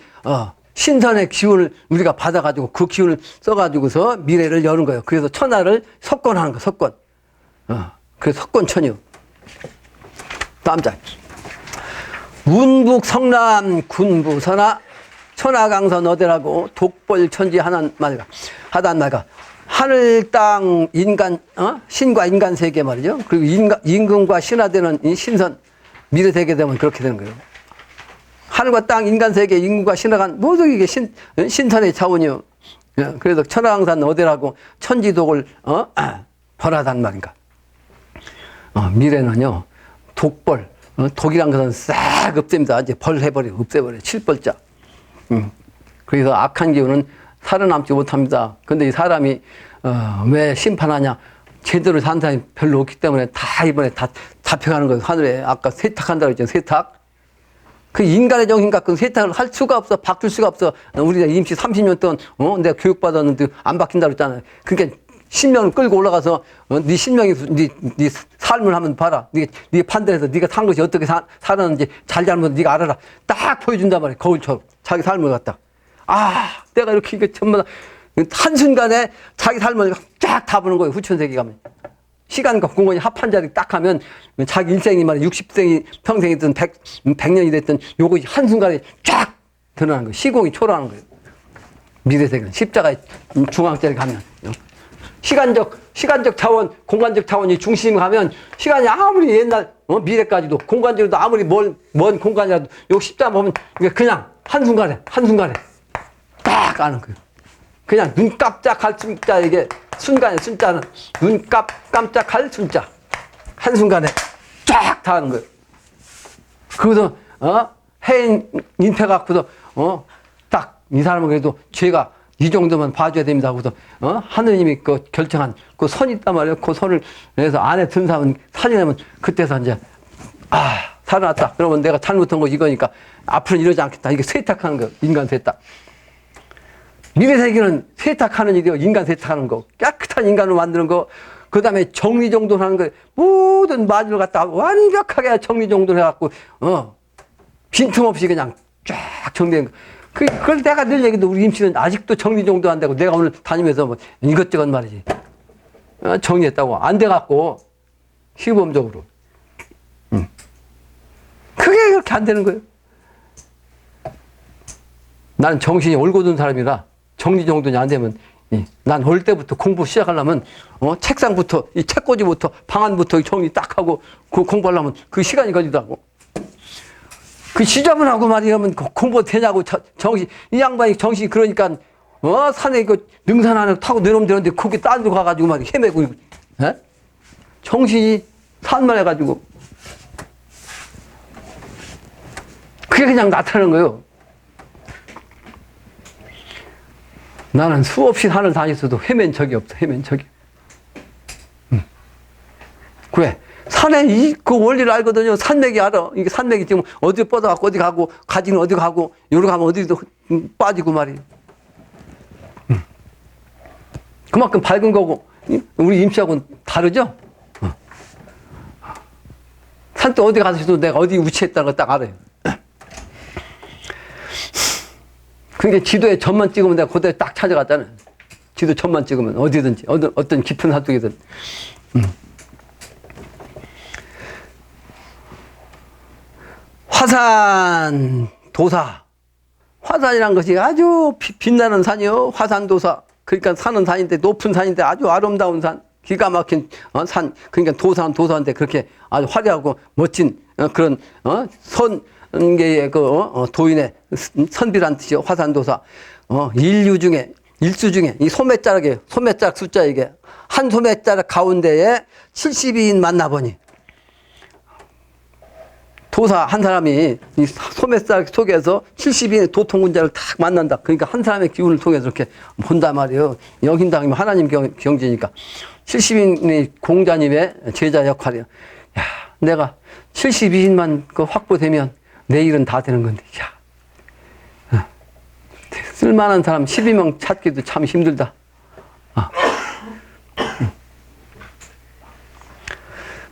신선의 기운을 우리가 받아가지고 그 기운을 써가지고서 미래를 여는 거예요. 그래서 천하를 석권하는 거예요. 석권. 그래서 석권천이요. 다음 장. 운북 성남 군부선하 천하강선 어대라고 독벌천지 하단 말가 하늘 땅 인간 신과 인간 세계 말이죠. 그리고 임금과 신하되는 이 신선 미래 되게 되면 그렇게 되는 거예요. 하늘과 땅, 인간 세계, 인구가 신화간 모두 이게 신선의 차원이요. 그래서 천하강산 어디라고 천지독을 벌하단 말인가. 미래는요 독벌, 독이란 것은 싹 없앱니다. 이제 벌 해버려, 없애버려. 칠벌자. 그래서 악한 기운은 살아남지 못합니다. 근데 이 사람이 왜 심판하냐? 제대로 산 사람이 별로 없기 때문에 다 이번에 다 잡혀가는 거예요. 하늘에 아까 세탁한다고 했잖아요. 세탁. 그 인간의 정신 갖고는 세탁을 할 수가 없어. 바뀔 수가 없어. 우리가 임시 30년 동안, 내가 교육받았는데 안 바뀐다고 했잖아요. 그러니까 신명을 끌고 올라가서, 네 신명이, 네 삶을 한번 봐라. 네 판단해서 네가 산 것이 어떻게 살았는지 잘잘못 네가 알아라. 딱 보여준단 말이야. 거울처럼. 자기 삶을 갖다. 내가 이렇게 이게 전부 다 한순간에 자기 삶을 쫙 다 보는 거예요. 후천세계 가면. 시간과 공간이 합한 자리 딱 하면 자기 일생이 말이야 60생이 평생이든 100년이 됐든 요거 한순간에 쫙 드러나는 거예요. 시공이 초월하는 거예요. 미래세계는 십자가의 중앙자리 가면 시간적 차원, 공간적 차원이 중심을 가면 시간이 아무리 옛날 미래까지도 공간적으로도 아무리 먼 공간이라도 요 십자가 보면 그냥 한순간에 딱 아는 거예요. 그냥 눈 깜짝할 순자 이게 순간의 순자는 눈 깜짝할 순자 한순간에 쫙 다 하는 거예요. 그래서 해인 인패 갖고도 딱 이 사람은 그래도 죄가 이 정도만 봐줘야 됩니다 하고서 하느님이 그 결정한 그 선이 있단 말이에요. 그 선을 내서 안에 든 사람은 살리려면 그때서 이제 살아났다. 그러면 내가 잘못한 거 이거니까 앞으로는 이러지 않겠다. 이게 세탁하는 거, 인간 세탁. 미래세계는 세탁하는 일이요. 인간 세탁하는 거. 깨끗한 인간을 만드는 거. 그 다음에 정리정돈하는 거. 모든 마주를 갖다 완벽하게 정리정돈 해갖고, 빈틈없이 그냥 쫙 정리한 거. 그걸 내가 늘 얘기도 우리 임씨는 아직도 정리정돈 안 되고 내가 오늘 다니면서 뭐 이것저것 말이지. 정리했다고. 안 돼갖고, 시범적으로. 그게 그렇게 안 되는 거예요. 나는 정신이 올곧은 사람이라 정리정돈이 안 되면 난 어릴 때부터 공부 시작하려면 책상부터 이 책꽂이부터 방안부터 정리 딱 하고 그 공부하려면 그 시간이 걸리더라고. 그 지저분하고 말이라면 공부 되냐고 정신 이 양반이 정신이 그러니까 산에 그 능산 안에 타고 내려오면 되는데 거기 딴 데 가가지고 막 헤매고 에? 정신이 산만해가지고 그게 그냥 나타나는 거예요. 나는 수없이 산을 다녔어도 헤맨 적이 없어. 헤맨 적이. 그래. 산에 그 원리를 알거든요. 산맥이 알아. 이게 산맥이 지금 어디 뻗어갖고 어디 가고 가지는 어디 가고 요로 가면 어디도 빠지고 말이에요. 그만큼 밝은 거고 우리 임시하고는 다르죠? 산도 어디 가서도 내가 어디 위치했다는 걸 딱 알아요. 그게 지도에 점만 찍으면 내가 그대로 딱 찾아갔잖아요. 지도 점만 찍으면 어디든지 어떤 깊은 산속이든. 화산 도사. 화산이란 것이 아주 빛나는 산이요. 화산도사. 그러니까 산은 산인데 높은 산인데 아주 아름다운 산. 기가 막힌 산. 그러니까 도사인데 그렇게 아주 화려하고 멋진 그런 선계의 도인의 선비란 뜻이요. 화산도사. 일수 중에 이 소매자락이에요. 소매자락 숫자 이게 한 소매자락 가운데에 70인 만나보니 도사 한 사람이 이 소매자락 속에서 70인의 도통군자를 딱 만난다. 그러니까 한 사람의 기운을 통해서 이렇게 본단 말이에요. 여긴당이면 하나님 경지니까 70인의 공자님의 제자 역할이에요. 야, 내가 72인만 확보되면 내 일은 다 되는 건데, 야. 쓸만한 사람 12명 찾기도 참 힘들다.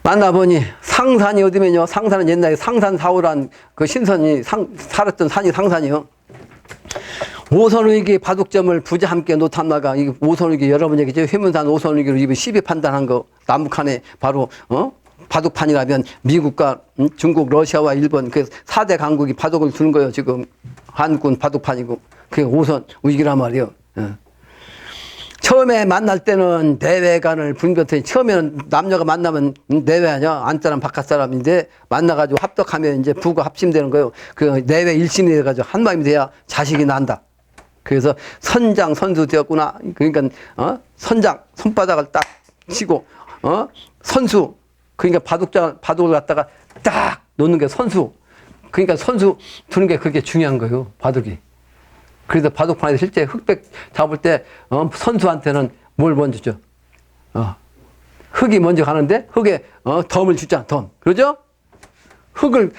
만나보니 상산이 어디면요. 상산은 옛날에 상산사후란 그 신선이 살았던 산이 상산이요. 오선의기 바둑점을 부자 함께 노탐나가 이 오선의기 여러분 얘기죠. 회문산 오선의기로 이번 시비 판단한 거 남북한에 바로 바둑판이라면 미국과 중국, 러시아와 일본 그 4대 강국이 바둑을 두는 거예요. 지금 한국은 바둑판이고 그게 오선 위기란 말이에요. 처음에 만날 때는 내외간을 분별했더니 처음에는 남녀가 만나면 내외 아니야. 안사람 바깥사람인데 만나가지고 합덕하면 이제 부가 합심되는 거예요. 그 내외 일심이 돼가지고 한 마음이 돼야 자식이 난다. 그래서 선장 선수 되었구나. 그러니까 선장 손바닥을 딱 치고 선수 그러니까 바둑을 갖다가 딱 놓는 게 선수. 그러니까 선수 두는 게 그게 중요한 거예요. 바둑이. 그래서 바둑판에서 실제 흑백 잡을 때 선수한테는 뭘 먼저 줘? 흑이 먼저 가는데 흑에 덤을 주잖아. 덤. 그러죠? 흑을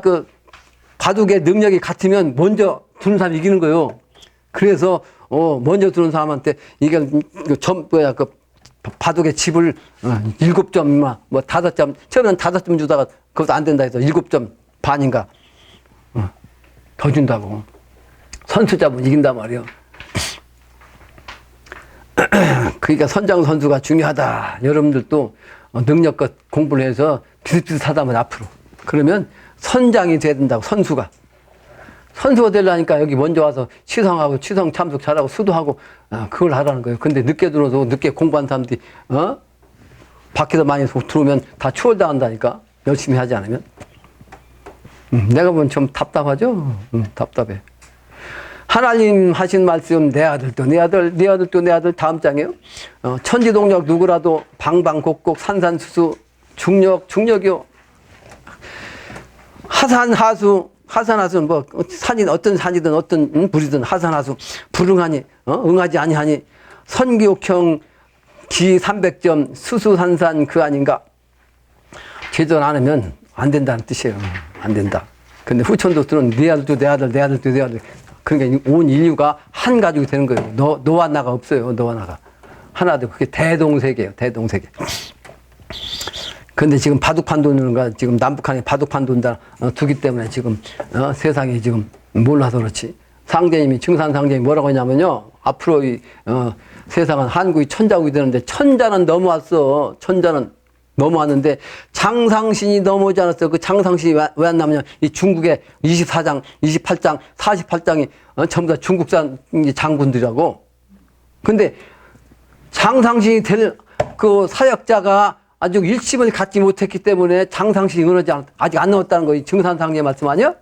그 바둑의 능력이 같으면 먼저 두는 사람이 이기는 거예요. 그래서 먼저 두는 사람한테 이게 그 바둑의 집을 7점, 5점, 처음에는 5점 주다가 그것도 안 된다 해서 7점 반인가 더 준다고. 선수 잡으면 이긴단 말이에요. 그러니까 선장 선수가 중요하다. 여러분들도 능력껏 공부를 해서 비슷비슷하다면 앞으로. 그러면 선장이 돼야 된다고, 선수가. 선수가 되려니까 여기 먼저 와서 치성하고 치성 참석 잘하고 수도하고 그걸 하라는 거예요. 근데 늦게 들어서 늦게 공부한 사람들이 밖에서 많이 들어오면 다 추월당한다니까. 열심히 하지 않으면. 내가 보면 좀 답답하죠? 답답해. 하나님 하신 말씀 내 아들도 내 아들 내 아들도 내 아들 다음 장이에요. 천지동력 누구라도 방방곡곡 산산수수 중력이요. 하산하수 하산하수는 뭐 산이 어떤 산이든 어떤 불이든 하산하수 불응하니 응하지 아니하니 선교형 기 300점 수수산산 그 아닌가. 제대로 안 하면 안 된다는 뜻이에요. 안 된다. 근데 후천도수는 네 아들도 내 아들, 내 아들도 내 아들. 그러니까 온 인류가 한 가족이 되는 거예요. 너와 나가 없어요. 너와 나가. 하나도 그게 대동세계예요. 대동세계. 근데 지금 바둑판 도는가 지금 남북한이 바둑판 돈다 두기 때문에 지금 세상이 지금 몰라서 그렇지. 상제님이 증산 상제님이 뭐라고 했냐면요. 앞으로 이 세상은 한국이 천자국이 되는데 천자는 넘어왔어. 천자는 넘어왔는데 장상신이 넘어오지 않았어. 그 장상신이 왜 안 나오냐. 이 중국의 24장, 28장, 48장이 전부 다 중국산 장군들이라고. 근데 장상신이 될 그 사역자가 아주 일심을 갖지 못했기 때문에 장상신이 응하지 않았다. 아직 안 나왔다는 거, 이 증산상제 말씀 아니야?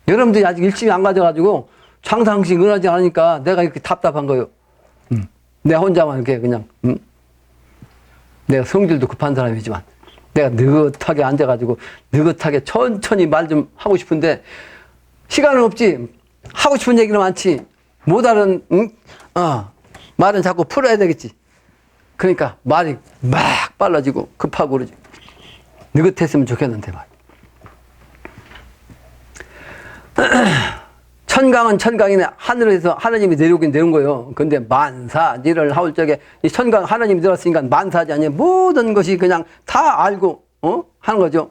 여러분들이 아직 일심이 안 가져가지고 장상신이 응하지 않으니까 내가 이렇게 답답한 거예요. 내가 혼자만 이렇게 그냥, 내가 성질도 급한 사람이지만 내가 느긋하게 앉아가지고 느긋하게 천천히 말 좀 하고 싶은데 시간은 없지. 하고 싶은 얘기는 많지. 못하는 말은 자꾸 풀어야 되겠지. 그러니까 말이 막 빨라지고 급하고 그러지. 느긋했으면 좋겠는데 말. 천강은 천강이네. 하늘에서 하나님이 내려오긴 내려온 거예요. 근데 만사지를 하올 적에 이 천강 하나님이 들었으니까 만사지 아니에요. 모든 것이 그냥 다 알고 하는 거죠.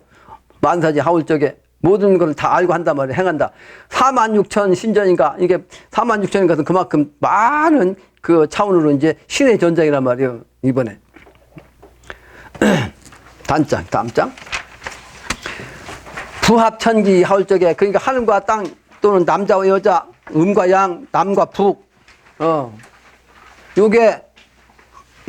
만사지 하올 적에 모든 걸 다 알고 한단 말이에요. 행한다. 46,000 신전인가 이게 46,000인가 그만큼 많은 그 차원으로 이제 신의 전장이란 말이에요. 이번에 단장 다음장 부합천기 하올 적에 그러니까 하늘과 땅 또는 남자와 여자, 음과 양, 남과 북, 요게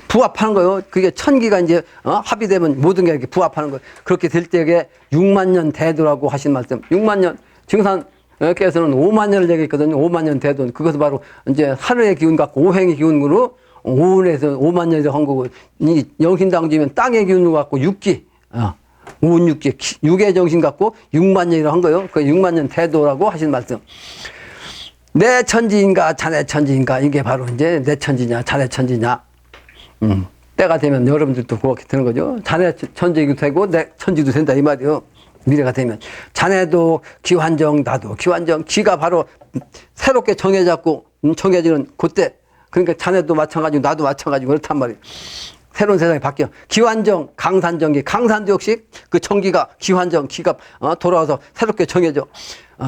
부합하는 거예요. 그게 천기가 이제, 합의되면 모든 게 이렇게 부합하는 거예요. 그렇게 될 때에 6만 년 대도라고 하신 말씀. 6만 년, 증산께서는 5만 년을 얘기했거든요. 5만 년 대도. 그것은 바로 이제 하늘의 기운 갖고 오행의 기운으로 오운에서 5만 년이라고 한 거고, 이 영신당지면 땅의 기운으로 갖고 육기, 오운 육기, 육의 정신 갖고 6만 년이라고 한 거예요. 그 6만 년 대도라고 하신 말씀. 내 천지인가, 자네 천지인가, 이게 바로 이제 내 천지냐, 자네 천지냐. 때가 되면 여러분들도 그렇게 되는 거죠. 자네 천지도 되고, 내 천지도 된다, 이 말이요. 미래가 되면. 자네도 기환정, 나도 기환정. 기가 바로 새롭게 정해졌고, 정해지는 그때. 그러니까 자네도 마찬가지고, 나도 마찬가지고, 그렇단 말이에요. 새로운 세상이 바뀌어. 기환정, 강산정기. 강산도 역시 그 정기가, 기환정, 기가 돌아와서 새롭게 정해져.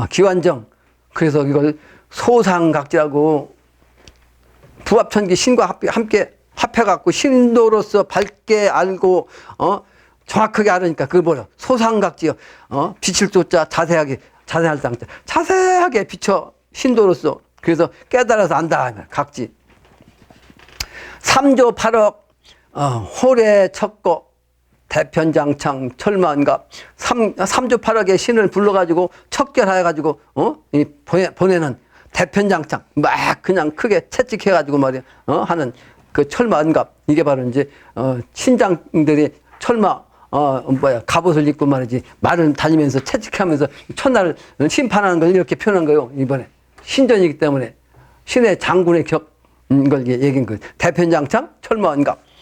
기환정. 그래서 이걸 소상각지라고 부합천기 신과 함께 합해갖고 신도로서 밝게 알고, 정확하게 알으니까 그걸 뭐야. 소상각지요. 빛을 쫓자 자세하게, 자세할 땅자. 자세하게 비춰 신도로서. 그래서 깨달아서 안다. 각지. 3조 8억 홀에 쳤고 대편장창 철마은갑 3조 8억의 신을 불러가지고 척결해가지고 보내는 대편장창 막 그냥 크게 채찍해가지고 말이야 하는 그 철마은갑 이게 바로 이제 신장들이 철마 갑옷을 입고 말이지 말을 달리면서 채찍하면서 천하를 심판하는 걸 이렇게 표현한 거예요. 이번에 신전이기 때문에 신의 장군의 격 이걸 얘기한 거예요. 대편장창 철마은갑.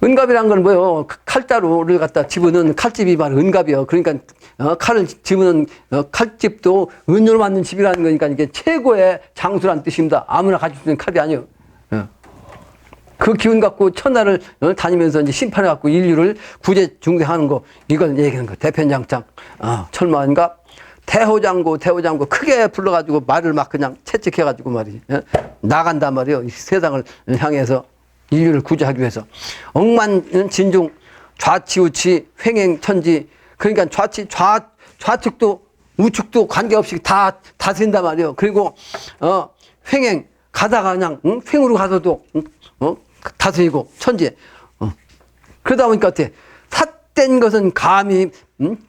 은갑이란 건 뭐예요? 칼자루를 갖다 집어넣는 칼집이 바로 은갑이요. 그러니까 칼을 집어넣는 칼집도 은으로 만든 집이라는 거니까 이게 최고의 장수란 뜻입니다. 아무나 가질 수 있는 칼이 아니에요. 그 기운 갖고 천하를 다니면서 이제 심판해 갖고 인류를 구제 중대하는 거 이걸 얘기하는 거. 대편장창 철마은갑. 대호장구 크게 불러가지고 말을 막 그냥 채찍해가지고 말이지 나간단 말이에요. 이 세상을 향해서 인류를 구제하기 위해서 억만진중 좌치우치 횡행천지 그러니까 좌측도 우측도 관계없이 다 다스린단 말이에요. 그리고 횡행 가다가 그냥 횡으로 가서도 다스리고 천지에 그러다 보니까 어때 삿된 것은 감히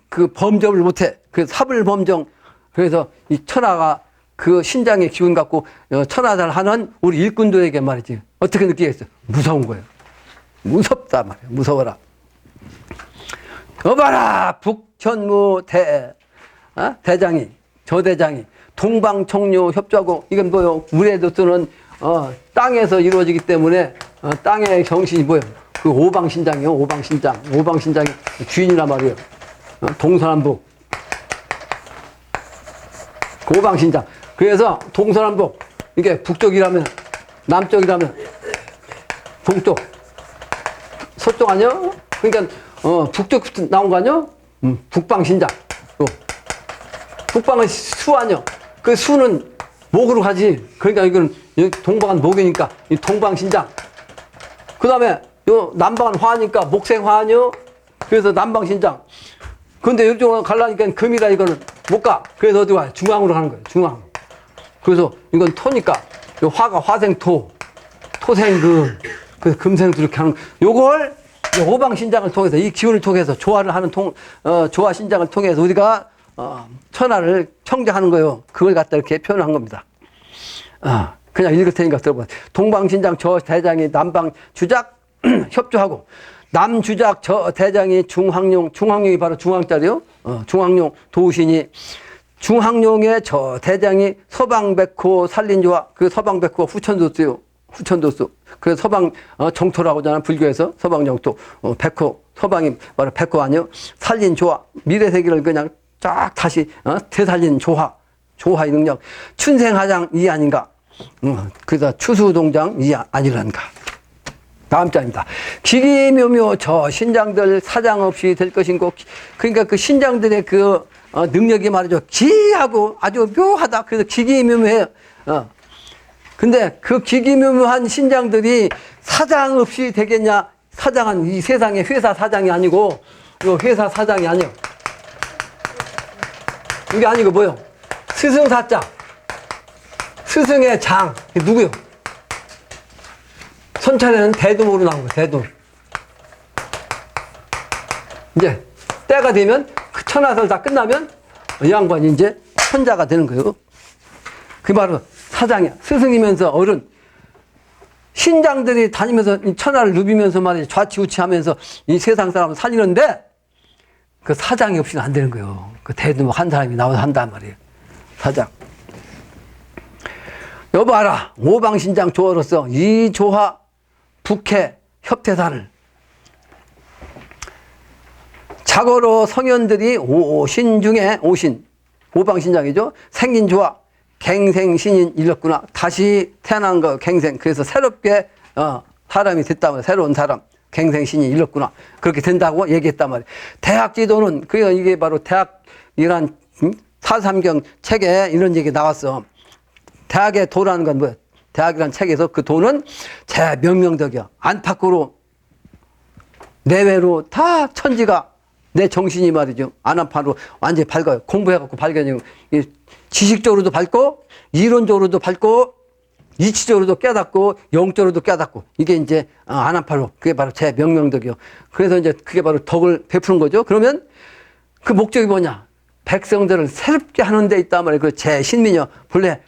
그 범접을 못해. 그 사불범정. 그래서 이 천하가 그 신장의 기운 갖고 천하잘 하는 우리 일꾼들에게 말이지. 어떻게 느끼겠어? 무서운 거예요. 무섭다 말이에요. 무서워라. 어봐라 북천무 대장이 저 대장이 동방청료 협조하고 이건 뭐요? 물에도 쓰는 땅에서 이루어지기 때문에 땅의 정신이 뭐요? 그 오방신장이요. 오방신장이 주인이란 말이에요. 동서남북 그 오방신장. 그래서 동서남북 이게 북쪽이라면 남쪽이라면 동쪽 서쪽 아니야? 그러니까 북쪽부터 나온 거 아니야? 북방신장. 북방은 수 아니야? 그 수는 목으로 가지. 그러니까 이건 동방은 목이니까 이 동방신장. 그 다음에 요 남방은 화니까 목생화 아니야? 그래서 남방신장. 근데 이쪽으로 가려니까 금이라 이거는 못 가. 그래서 어디 가? 중앙으로 가는 거예요. 중앙. 그래서 이건 토니까 요 화가 화생토, 토생금, 그래서 금생토 이렇게 하는 요걸 오방신장을 통해서 이 기운을 통해서 조화를 하는 조화신장을 통해서 우리가 천하를 청정하는 거예요. 그걸 갖다 이렇게 표현한 겁니다. 그냥 읽을 테니까 들어봐. 동방신장 저 대장이 남방 주작 협조하고 남주작 저 대장이 중황용이 바로 중황자리요. 중황용 도신이 중황용의 저 대장이 서방백호 살린조와 그 서방백호가 후천도수요. 후천도수. 그래서 서방 정토라고 하잖아요. 불교에서 서방 정토. 백호 서방이 바로 백호 아니요. 살린조화 미래세계를 그냥 쫙 다시 되살린 조화의 능력. 춘생하장 이 아닌가. 그래서 추수동장 이 아니란가. 다음 장입니다. 기기묘묘 저 신장들 사장 없이 될 것인고. 그러니까 그 신장들의 그 능력이 말이죠. 기하고 아주 묘하다. 그래서 기기묘묘해요. 근데 그 기기묘묘한 신장들이 사장 없이 되겠냐? 사장은 이 세상의 회사 사장이 아니고, 이 회사 사장이 아니요. 이게 아니고 뭐요? 스승사자. 스승의 장. 이게 누구요? 선찰에는 대두모로 나온 거예요. 대두. 이제 때가 되면 그 천하설 다 끝나면 이 양반이 이제 천자가 되는 거예요. 그게 바로 사장이야. 스승이면서 어른. 신장들이 다니면서 이 천하를 누비면서 말이지 좌치우치 하면서 이 세상 사람을 살리는데 그 사장이 없이는 안 되는 거예요. 그 대두 한 사람이 나와서 한단 말이에요. 사장. 여봐라. 오방신장 조화로서 이 조화 북해 협태산을 자고로 성현들이 오신 중에 오방신장이죠. 생긴 조화 갱생신인 일렀구나. 다시 태어난 거 갱생. 그래서 새롭게 사람이 됐다 말이야. 새로운 사람. 갱생신이 일렀구나. 그렇게 된다고 얘기했단 말이에요. 대학 지도는 이게 바로 대학이란 사삼경 책에 이런 얘기 나왔어. 대학의 도라는 건 뭐야? 대학이란 책에서 그 도는 제 명명덕이야. 안팎으로 내외로 다 천지가 내 정신이 말이죠. 안팎으로 완전히 밝아요. 공부해갖고 발견이고 지식적으로도 밝고 이론적으로도 밝고 이치적으로도 깨닫고 영적으로도 깨닫고 이게 이제 안팎으로 그게 바로 제 명명덕이요. 그래서 이제 그게 바로 덕을 베푸는 거죠. 그러면 그 목적이 뭐냐? 백성들을 새롭게 하는 데 있단 말이에요. 그 제 신민이요. 본래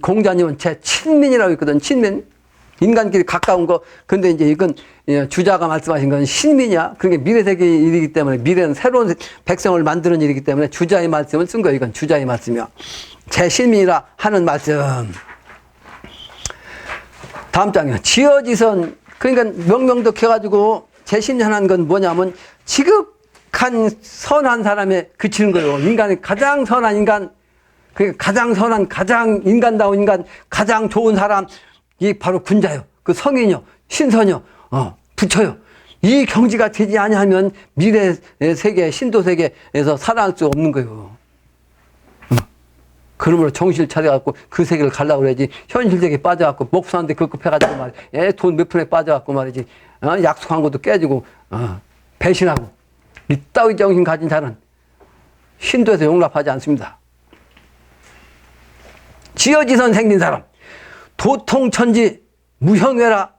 공자님은 제 친민이라고 했거든. 친민. 인간끼리 가까운 거. 근데 이제 이건 주자가 말씀하신 건 신민이야. 그게 미래세계 일이기 때문에 미래는 새로운 백성을 만드는 일이기 때문에 주자의 말씀을 쓴 거예요. 이건 주자의 말씀이야. 제 신민이라 하는 말씀. 다음 장이요. 지어지선. 그러니까 명명덕 해가지고 제 신민하는 건 뭐냐면 지극한 선한 사람에 그치는 거예요. 인간의 가장 선한 인간. 그러니까 가장 선한, 가장 인간다운 인간, 가장 좋은 사람, 이 바로 군자요. 그 성인요, 신선요, 부처요. 이 경지가 되지 아니하면 미래 세계, 신도 세계에서 살아날 수 없는 거예요. 그러므로 정신을 차려갖고 그 세계를 가려고 그래야지. 현실 세계에 빠져갖고 목수한테 급급해가지고 말이야. 돈 몇 푼에 빠져갖고 말이지. 약속한 것도 깨지고, 배신하고. 이따위 정신 가진 자는 신도에서 용납하지 않습니다. 지어지선 생긴 사람. 도통천지 무형외라.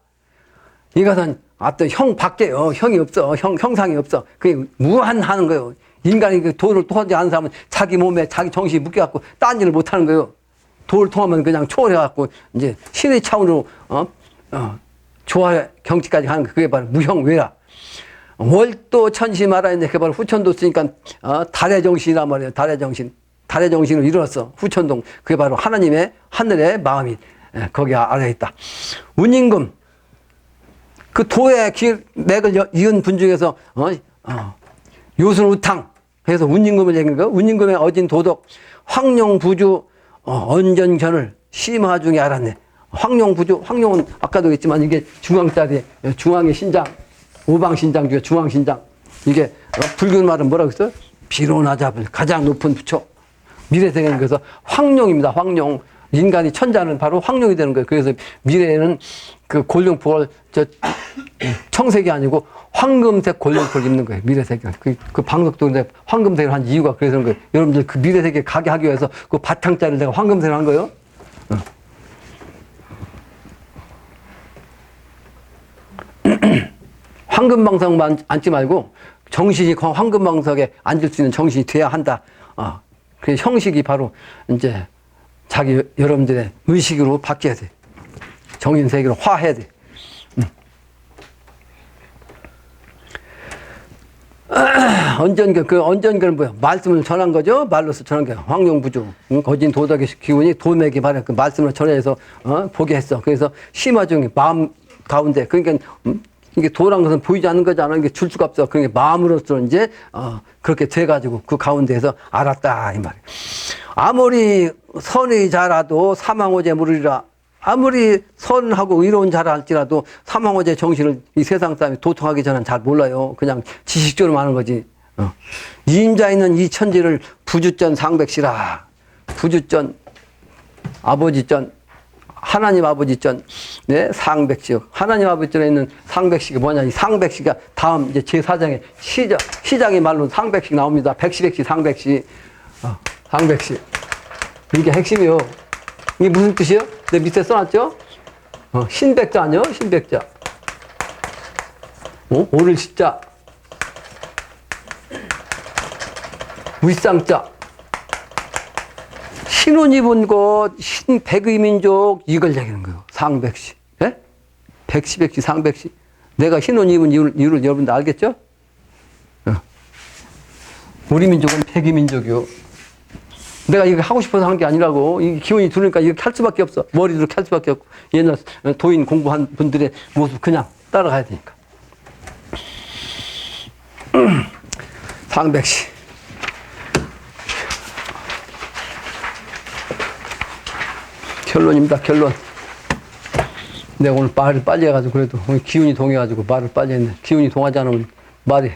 이것은 어떤 형 밖에요. 형이 없어. 형상이 없어. 그게 무한하는 거예요. 인간이 그 도를 통하지 않은 사람은 자기 몸에 자기 정신이 묶여갖고 딴 일을 못 하는 거예요. 도를 통하면 그냥 초월해갖고 이제 신의 차원으로, 조화의 경지까지 가는 거. 그게 바로 무형외라. 월도 천시 말하는데 그게 바로 후천도 쓰니까 달의 정신이란 말이에요. 달의 정신. 달의 정신으로 이루었어. 후천동. 그게 바로 하나님의 하늘의 마음이 거기 알아 있다. 운임금. 그 도의 맥을 이은 분 중에서 요순우탕 해서 운임금을 얘기한 거. 운임금의 어진 도덕 황룡부주 언전견을 심화 중에 알았네. 황룡부주, 황룡은 아까도 했지만 이게 중앙짜리, 중앙의 신장, 오방신장 중에 중앙신장. 이게 불교 말은 뭐라고 했어요? 비로나잡을 가장 높은 부처. 미래세계는 그래서 황룡입니다. 황룡. 인간이 천자는 바로 황룡이 되는 거예요. 그래서 미래에는 그 골룡포를 청색이 아니고 황금색 골룡포를 입는 거예요. 미래세계. 그 방석도 근데 황금색을 한 이유가 그래서 그런 거예요. 여러분들 그 미래세계 가게 하기 위해서 그 바탕자리를 내가 황금색을 한 거예요. 황금방석만 앉지 말고 정신이 황금방석에 앉을 수 있는 정신이 돼야 한다. 그 형식이 바로 이제 자기 여러분들의 의식으로 바뀌어야 돼. 정신세계로 화해야 돼. 언전견, 그 언전견은 뭐야? 말씀을 전한 거죠? 말로서 전한 게 황룡부주. 거진 도덕의 기운이 도맥이 바로 그 말씀을 전해서 보게 했어. 그래서 심화 중에 마음 가운데 그러니까 이게 도란 것은 보이지 않는 거잖아. 이게 줄 수가 없어. 그러니까 마음으로서 이제 그렇게 돼가지고 그 가운데에서 알았다 이 말이야. 아무리 선이 자라도 사망오제 물으리라. 아무리 선하고 의로운 자라 할지라도 사망오제 정신을 이 세상 사람이 도통하기 전엔 잘 몰라요. 그냥 지식적으로 하는 거지. 이인자 있는 이 천지를 부주전 상백시라. 부주전 아버지전 하나님 아버지전 네, 상백시. 하나님 아버지전에 있는 상백시가 뭐냐? 이 상백시가 다음 이제 제4장에 시작의 말로 상백시 나옵니다. 백시백시 상백시. 상백시. 이게 핵심이요. 이게 무슨 뜻이요? 내 밑에 써놨죠? 신백자 아니요? 신백자. 오를 시자. 윗상자. 신혼 입은 곳, 신백의 민족, 이걸 얘기하는 거예요. 상백시. 예? 백시백시, 상백시. 내가 신혼 입은 이유를 여러분들 알겠죠? 우리 민족은 백의 민족이요. 내가 이거 하고 싶어서 한 게 아니라고. 이 기운이 들으니까 이렇게 할 수밖에 없어. 머리도 이렇게 할 수밖에 없고. 옛날 도인 공부한 분들의 모습 그냥 따라가야 되니까. 상백시. 결론입니다. 결론. 내가 오늘 말을 빨리 해가지고 그래도 오늘 기운이 동해가지고 말을 빨리 했네. 기운이 동하지 않으면 말이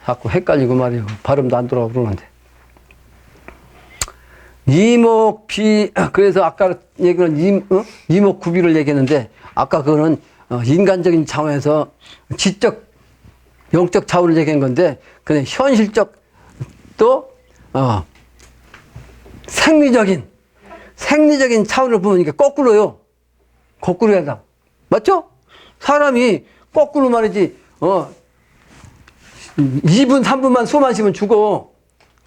자꾸 헷갈리고 말이에요. 발음도 안 돌아오고 그러는데. 이목비, 그래서 아까 얘기는 이목구비를 얘기했는데 아까 그거는 인간적인 차원에서 지적, 영적 차원을 얘기한 건데 그냥 현실적 또 생리적인 차원을 보면 이게 거꾸로요. 거꾸로 해야 한다. 맞죠? 사람이 거꾸로 말이지, 2분, 3분만 숨 안 쉬면 죽어.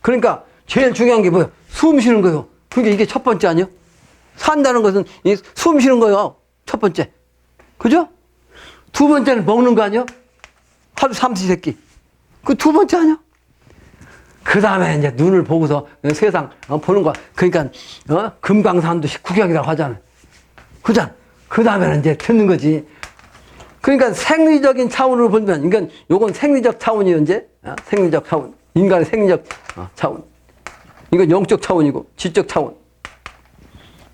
그러니까 제일 중요한 게 뭐야? 숨 쉬는 거예요. 그러니까 이게 첫 번째 아니요? 산다는 것은 숨 쉬는 거예요. 첫 번째. 그죠? 두 번째는 먹는 거 아니요? 하루 삼시세끼. 그 두 번째 아니요? 그 다음에 이제 눈을 보고서 세상 보는 거야. 그러니까 금강산도 식후경이라고 하잖아요. 그잖아. 그 다음에는 이제 듣는 거지. 그러니까 생리적인 차원으로 보면, 그러니까 요건 생리적 차원이요, 이제. 생리적 차원. 인간의 생리적 차원. 이건 영적 차원이고, 지적 차원.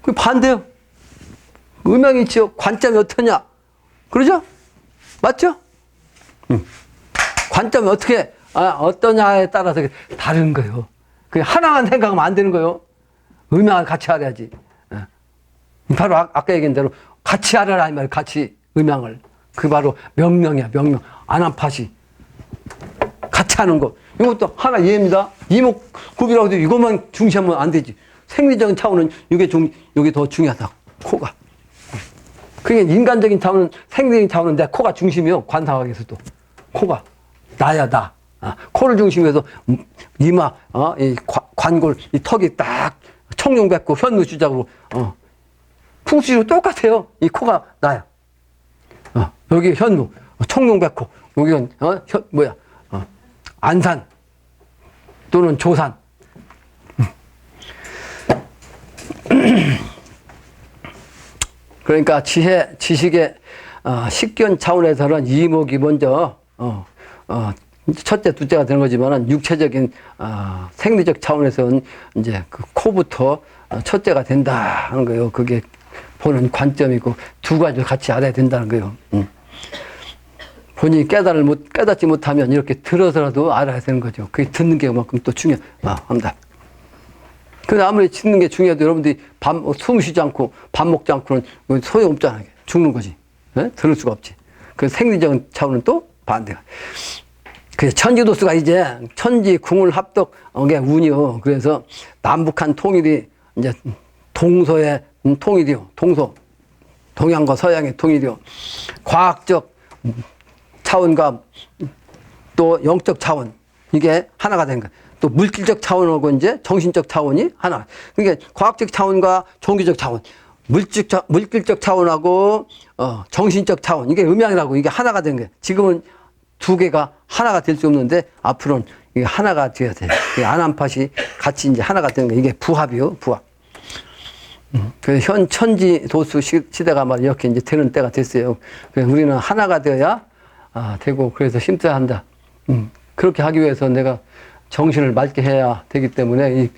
그 반대요. 음양이 있죠. 관점이 어떠냐. 그러죠? 맞죠? 관점이 어떻게, 어떠냐에 따라서 다른 거예요. 그 하나만 생각하면 안 되는 거예요. 음양을 같이 알아야지. 바로 아까 얘기한 대로 같이 알아라 이 말이에요. 같이 음양을. 그게 바로 명명이야. 명명. 안한파시. 같이 하는 거. 이것도 하나 예입니다. 이목구비라고 해도 이것만 중시하면 안 되지. 생리적인 차원은 이게 더 중요하다. 코가. 그게 인간적인 차원은, 생리적인 차원은 내 코가 중심이요. 관상학에서도. 코가. 나야, 나. 코를 중심으로 해서 이마, 이 관골, 이 턱이 딱 청룡백구, 현무주작으로, 풍수로 똑같아요. 이 코가 나야. 여기 현무, 청룡백구, 여기는, 안산 또는 조산. 그러니까 지식의 식견 차원에서는 이목이 먼저 첫째, 둘째가 되는 거지만은 육체적인 생리적 차원에서는 이제 그 코부터 첫째가 된다 하는 거예요. 그게 보는 관점이고 두 가지를 같이 알아야 된다는 거예요. 본인이 깨닫지 못하면 이렇게 들어서라도 알아야 되는 거죠. 그게 듣는 게 그만큼 또 중요합니다. 근데 아무리 듣는 게 중요해도 여러분들이 숨 쉬지 않고 밥 먹지 않고는 소용없잖아요. 죽는 거지. 네? 들을 수가 없지. 그 생리적인 차원은 또 반대가. 그래서 천지도수가 이제 천지 궁을 합덕한 게 운이요. 그래서 남북한 통일이 이제 동서의 통일이요. 동양과 서양의 통일이요. 과학적 차원과 또 영적 차원, 이게 하나가 된 거예요. 또 물질적 차원하고 이제 정신적 차원이 하나. 그러니까 과학적 차원과 종교적 차원, 물질적 차원하고 정신적 차원, 이게 음양이라고 이게 하나가 된 거예요. 지금은 두 개가 하나가 될 수 없는데 앞으로는 이게 하나가 되어야 돼요. 안한팟이 같이 이제 하나가 되는 거예요. 이게 부합이요, 부합. 그래서 현 천지 도수 시대가 막 이렇게 이제 되는 때가 됐어요. 그래서 우리는 하나가 되어야 되고, 그래서 심사한다. 그렇게 하기 위해서 내가 정신을 맑게 해야 되기 때문에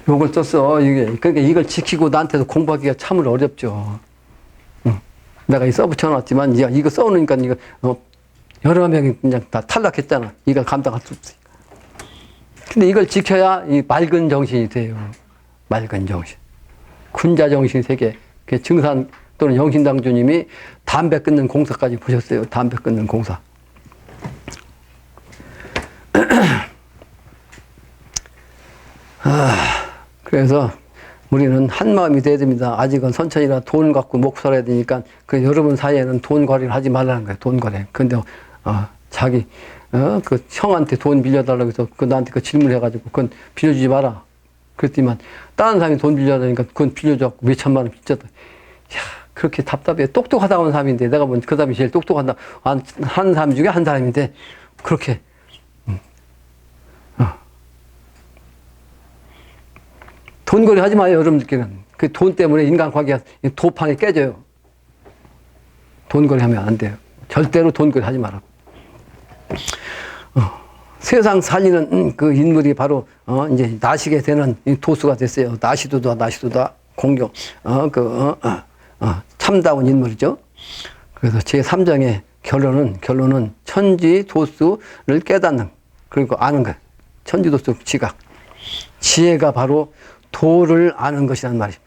요걸 썼어. 그러니까 이걸 지키고 나한테도 공부하기가 참으로 어렵죠. 내가 써붙여 놨지만 이거 써놓으니까 이거 여러 명이 그냥 다 탈락했잖아. 이걸 감당할 수 없으니까. 근데 이걸 지켜야 이 맑은 정신이 돼요. 맑은 정신. 군자 정신 세계. 증산 또는 영신당주님이 담배 끊는 공사까지 보셨어요. 담배 끊는 공사. 그래서 우리는 한 마음이 돼야 됩니다. 아직은 선천이라 돈 갖고 먹고 살아야 되니까 그 여러분 사이에는 돈 거래를 하지 말라는 거예요. 돈 거래. 근데 자기 그 형한테 돈 빌려달라고 해서 그 나한테 그 질문해가지고 그건 빌려주지 마라. 그랬더니만 다른 사람이 돈 빌려달라니까 그건 빌려줘갖고 몇 천만 원 빚졌다. 야, 그렇게 답답해. 똑똑하다고 하는 사람인데 내가 본 그 사람이 제일 똑똑하다 한 사람 중에 한 사람인데 그렇게 돈거래 하지 마요, 여러분들끼리는. 그 돈 때문에 인간관계가 도판이 깨져요. 돈거래 하면 안 돼요. 절대로 돈거래 하지 말라고. 세상 살리는 그 인물이 바로, 이제 나시게 되는 도수가 됐어요. 나시도다, 공경, 참다운 인물이죠. 그래서 제3장의 결론은 천지 도수를 깨닫는, 그리고 아는 것. 천지 도수 지각. 지혜가 바로 도를 아는 것이란 말이죠.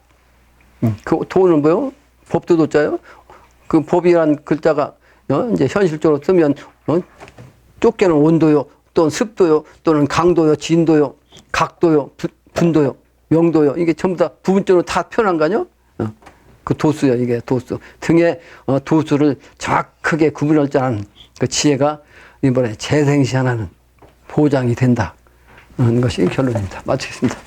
그 도는 뭐요? 법도 도자요? 그 법이란 글자가 이제 현실적으로 쓰면 쫓겨는 온도요, 또는 습도요, 또는 강도요, 진도요, 각도요, 분도요, 명도요. 이게 전부 다 부분적으로 다 표현한 거 아니요? 그 도수요, 이게 도수. 등의 도수를 정확하게 구분할 줄 아는 그 지혜가 이번에 재생시 하나는 보장이 된다. 하는 것이 결론입니다. 마치겠습니다.